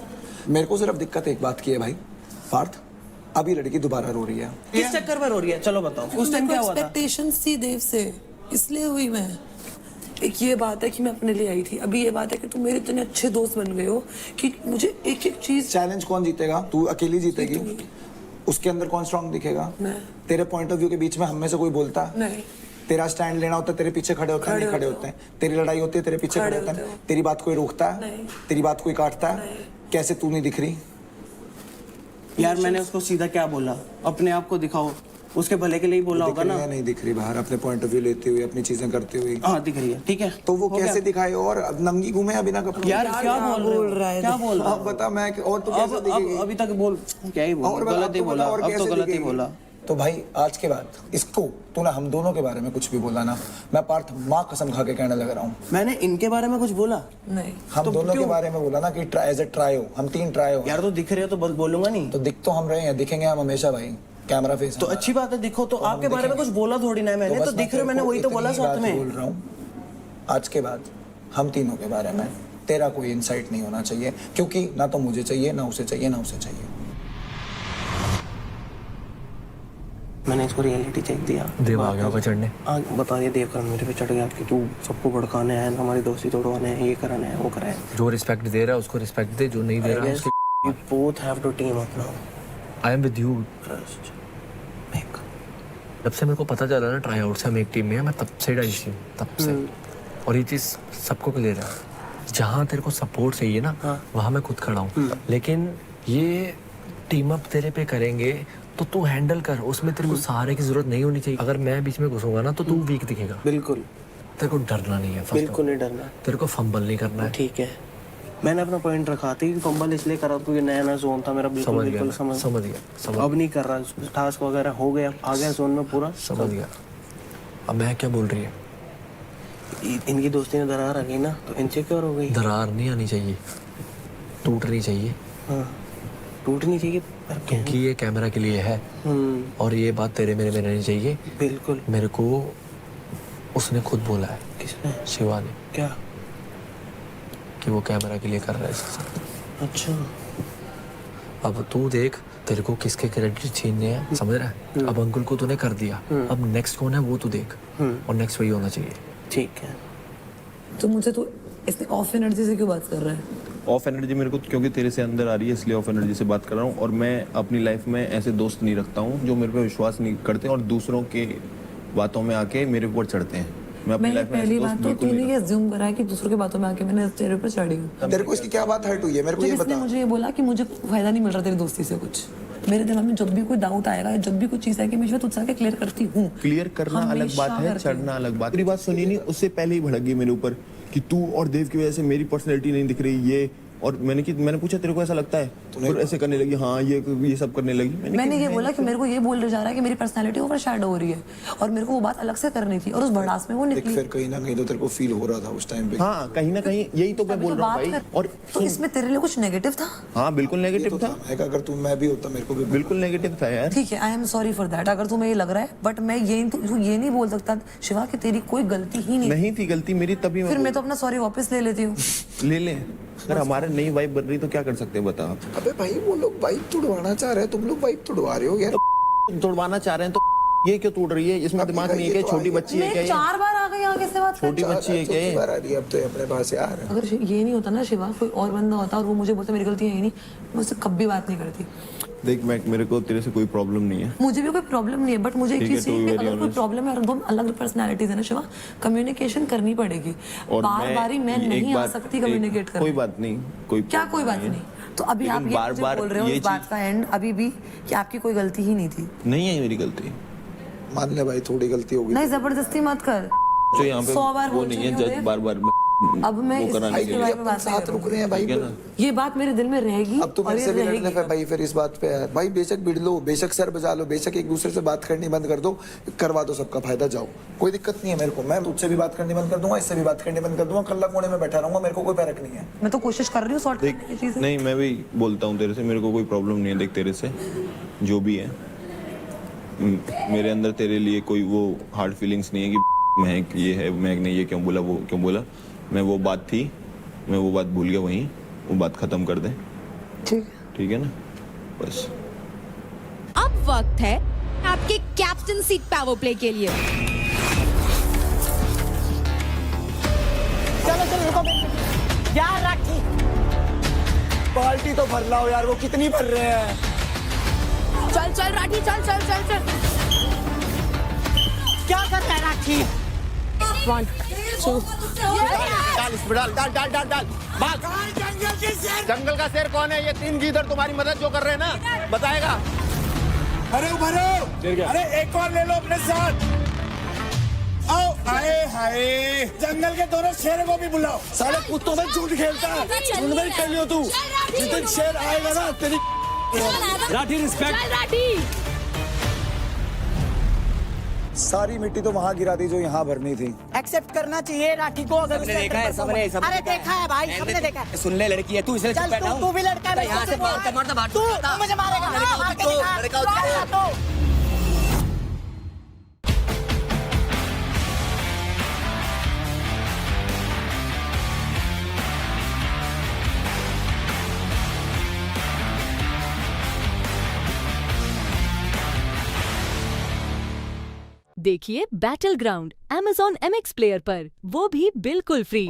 मेरे को सिर्फ दिक्कत एक बात की है भाई पार्थ, अभी लड़की दोबारा रो रही है। किस चक्कर में रो रही है? चलो बताओ, उस टाइम क्या हुआ था? एक्सपेक्टेशंस थी देव से, इसलिए हुई मैं। एक ये बात है कि मैं अपने लिए आई थी, अभी ये बात है कि तुम मेरे इतने अच्छे दोस्त बन गए हो कि मुझे एक एक चीज। चैलेंज कौन जीतेगा? तू अकेली जीतेगी? उसके अंदर कौन स्ट्रांग दिखेगा? मैं। तेरे पॉइंट ऑफ व्यू के बीच में हम में से कोई बोलता? नहीं। तेरा स्टैंड लेना होता है, तेरे पीछे खड़े होते हैं, नहीं खड़े होते हैं। तेरी लड़ाई होती है, तेरे पीछे खड़े होते हैं। तेरी बात कोई रोकता है? तेरी बात कोई काटता है? कैसे तू नहीं दिख रही? यार मैंने उसको सीधा क्या बोला? अपने आप को दिखाओ, उसके भले के लिए ही बोला होगा ना। नहीं दिख रही बाहर, अपने पॉइंट ऑफ व्यू लेती हुई, अपनी चीजें करती हुई। हाँ दिख रही है, ठीक है। तो वो कैसे दिखाए? और अब नंगी घूमे अभी ना कपड़े? यार क्या बोल रहा है? क्या बोल रहा है? अब बता मैं, और तू कैसे दिखेगी? अभी तक बोल, क्या ही बोल, गलत ही बोला, अब तो गलत ही बोला। तो भाई आज के बाद इसको तू ना हम दोनों के बारे में कुछ भी बोला ना, मैं पार्थ माँ कसम खा के कहने लग रहा हूँ। मैंने इनके बारे में कुछ बोला नहीं? हम दोनों के बारे में बोला ना कि एज ए ट्रायो, हम 3 ट्रायो। यार तो दिख रहे हो तो बस बोलूंगा नहीं। तो दिख तो हम रहे हैं, दिखेंगे हम हमेशा भाई, कैमरा फेस। तो अच्छी बात है, दिखो। तो आपके बारे में कुछ बोला थोड़ी ना मैंने, तो दिख रहे हो, मैंने वही तो बोला साथ में। बोल रहा हूँ आज के बाद हम तीनों के बारे में तेरा कोई इंसाइट नहीं होना चाहिए, क्योंकि ना तो मुझे चाहिए, ना उसे चाहिए, ना उसे चाहिए। मैंने इसको रियलिटी चेक दिया। देव आ गया चढ़ने। बता दिया, देव मेरे पे चढ़ गया कि तू सबको भड़काने है, हमारी दोस्ती तोड़वाने है, ये कराना है, वो कराना है। जो रिस्पेक्ट दे रहा है उसको रिस्पेक्ट दे, जो नहीं दे रहा है उसके। You both have to team up now. I am with you. जब से मेरे को पता चला ना ट्राई आउट से हम एक टीम में हैं, मैं तब से डाली थी, तब से। और ये चीज़ सबको क्लियर है, जहाँ तेरे को सपोर्ट चाहिए ना, वहाँ मैं खुद खड़ा हूँ। लेकिन ये टीम अप तेरे पे करेंगे तो तू हैंडल कर, उसमें तेरे को सहारे की जरूरत नहीं होनी चाहिए। अगर मैं बीच में घुसूंगा ना तो तू वीक दिखेगा। बिल्कुल। तेरे को डरना नहीं है, बिल्कुल नहीं डरना। तेरे को फंबल नहीं करना है। ठीक है, मैंने अपना पॉइंट रखा था कि फंबल इसलिए करा क्योंकि नया जोन था मेरा। बिल्कुल समझ गया। अब नहीं कर रहा, टास्क वगैरह हो गया, आ गया जोन में पूरा। समझ गया। अब मैं क्या बोल रही है, इनकी दोस्ती में दरार आ गई ना, तो इनसिक्योर हो गई। दरार नहीं आनी चाहिए, टूटनी चाहिए। हाँ, टूटनी चाहिए क्योंकि ये कैमरा के लिए है। और ये बात तेरे मेरे में रहनी चाहिए। बिल्कुल। मेरे को उसने खुद बोला है। किसने? शिवा ने। क्या? कि वो कैमरा के लिए कर रहा है इसके साथ। अच्छा। अब तू देख, तेरे को किसके क्रेडिट छीनने हैं, समझ रहा है? अब अंकुल को तूने कर दिया, अब नेक्स्ट कौन है वो तू देख, और नेक्स्ट वही होना चाहिए। ठीक है। तो मुझे तो इसने ऑफ एनर्जी से क्यों बात कर रहा है? ऑफ एनर्जी मेरे को क्योंकि तेरे से अंदर आ रही है इसलिए ऑफ एनर्जी से बात कर रहा हूँ। और मैं अपनी लाइफ में ऐसे दोस्त नहीं रखता हूँ जो मेरे पे विश्वास नहीं करते और दूसरों के बातों में आके मेरे ऊपर चढ़ते हैं। मैं अपनी लाइफ में पहली बात तो तूने ये अज्यूम करा है कि दूसरों की बातों में आके मैंने तेरे ऊपर चढ़ी हूँ। तेरे को इसकी क्या बात हर्ट हुई है मेरे को ये इसने बता। मुझे ये बोला कि मुझे फायदा नहीं मिल रहा तेरी दोस्ती से कुछ। मेरे दिमाग में जब भी कोई डाउट आएगा, जब भी कोई चीज आएगी, मैं तुझसे आके क्लियर करती हूँ। क्लियर करना अलग बात है, चढ़ना अलग बात। तेरी बात सुनी नहीं, उससे पहले ही भड़क गई मेरे ऊपर कि तू और देव की वजह से मेरी पर्सनैलिटी नहीं दिख रही ये। और मैंने पूछा तेरे को ऐसा लगता है? तो ऐसे करने लगी, हाँ ये सब करने लगी। मैंने ये बोला कि मेरे को ये बोल जा रहा है कि मेरी पर्सनालिटी ओवरशैडो हो रही है और मेरे को वो बात अलग से करनी थी और उस भड़ास में वो निकली। फिर कहीं ना कहीं तो तेरे को फील हो रहा था उस टाइम पे। हाँ कहीं ना कहीं यही तो मैं बोल रहा हूँ भाई। और तो इसमें तेरे लिए कुछ नेगेटिव था? हाँ बिल्कुल नेगेटिव था। अगर तू मैं भी होता मेरे को भी बिल्कुल नेगेटिव था यार। ठीक है, I am sorry for that अगर तुम्हें ये लग रहा है, बट मैं ये नहीं बोल सकता शिवा कि तेरी कोई गलती ही नहीं थी। गलती मेरी तभी फिर मैं तो अपना सॉरी वापस ले लेती हूँ। ले अगर हमारे नई वाइफ बन रही तो क्या कर सकते हैं बता आप? अबे भाई वो लोग वाइफ तुड़वाना चाह रहे हैं, तुम लोग वाइफ तुड़वा रहे हो यार। तुड़वाना चाह रहे हैं तो ये क्यों टूट रही है? इसमें दिमाग नहीं है क्या? छोटी बच्ची है क्या? 4 बार आ गई आगे से बात। छोटी बच्ची है क्या? बार आ रही है अब तो अपने पास यार। अगर ये नहीं होता ना शिवा, कोई और बंदा होता और वो मुझे बोलता मेरी गलती है ही नहीं, मैं उससे कभी बात नहीं करती। देख मेरे को तेरे से कोई प्रॉब्लम नहीं है। मुझे भी कोई प्रॉब्लम नहीं है, बट मुझे एक चीज चाहिए कि अगर कोई प्रॉब्लम है और दो अलग पर्सनालिटीज है ना शिवा, कम्युनिकेशन करनी पड़ेगी। बार-बार मैं नहीं आ सकती कम्युनिकेट करने। कोई बात नहीं। क्या कोई बात नहीं? तो अभी आप ये मुझे बोल रहे हो इस बात का एंड अभी भी कि आपकी कोई गलती ही नहीं थी? नहीं है मेरी गलती। मान ले भाई थोड़ी गलती होगी। नहीं जबरदस्ती मत कर। जो यहाँ पे 100 बार वो नहीं है जज बार अब मैं इस बात पे बात साथ रुक रहे हैं भाई। ये बात मेरे दिल में रहेगी। अब तो मेरे से भी लड़ने पे भाई फिर इस बात पे है भाई। बेशक भिड़ लो, बेशक सर बजा लो, बेशक एक दूसरे से बात करनी बंद कर दो, करवा दो सबका फायदा, जाओ कोई दिक्कत नहीं है मेरे को। मैं तुझसे भी बात करनी बंद कर दूंगा, इससे भी बात करनी बंद कर दूंगा, कल्ला कोने में बैठा रहूंगा, मेरे को कोई फर्क नहीं है। मैं तो कोशिश कर रही हूँ सॉर्ट करने की चीजें। नहीं मैं भी बोलता हूँ तेरे से, मेरे को कोई प्रॉब्लम नहीं है। देख तेरे से जो भी है मेरे अंदर तेरे लिए कोई वो हार्ड फीलिंग्स नहीं है कि महक ये है, महक ने ये क्यों बोला, वो क्यों बोला। मैं वो बात थी, मैं वो बात भूल गया, वहीं वो बात खत्म कर दे। ठीक है ना? बस अब वक्त है आपके कैप्टनसी पावर प्ले के लिए। चलो रुको यार, राखी बाल्टी तो भर लाओ यार, वो कितनी भर रहे हैं। चल राठी चल। क्या कर रहा है राखी? 1 2 डाल भाग। जंगल का शेर कौन है? ये 3 गीदड़ तुम्हारी मदद जो कर रहे हैं ना, बताएगा। अरे अरे एक और ले लो अपने साथ। आओ हाय जंगल के दोनों शेरों को भी बुलाओ। साले कुत्तों में झूठ खेलता है, झूठ में खेल लियो तू। जिस दिन शेर आएगा ना तेरी राठी रिस्पेक्ट। सारी मिट्टी तो वहाँ गिरा दी जो यहाँ भरनी थी। एक्सेप्ट करना चाहिए राठी को। अगर सबने देखा है, सबने अरे देखा है भाई, सबने देखा है। सुन ले लड़की है तू, इसलिए चुप बैठा हूं। तू भी लड़का है, यहाँ से मारता तू मुझे मारेगा। लड़का देखिए battle ground Amazon MX player पर, वो भी बिल्कुल फ्री।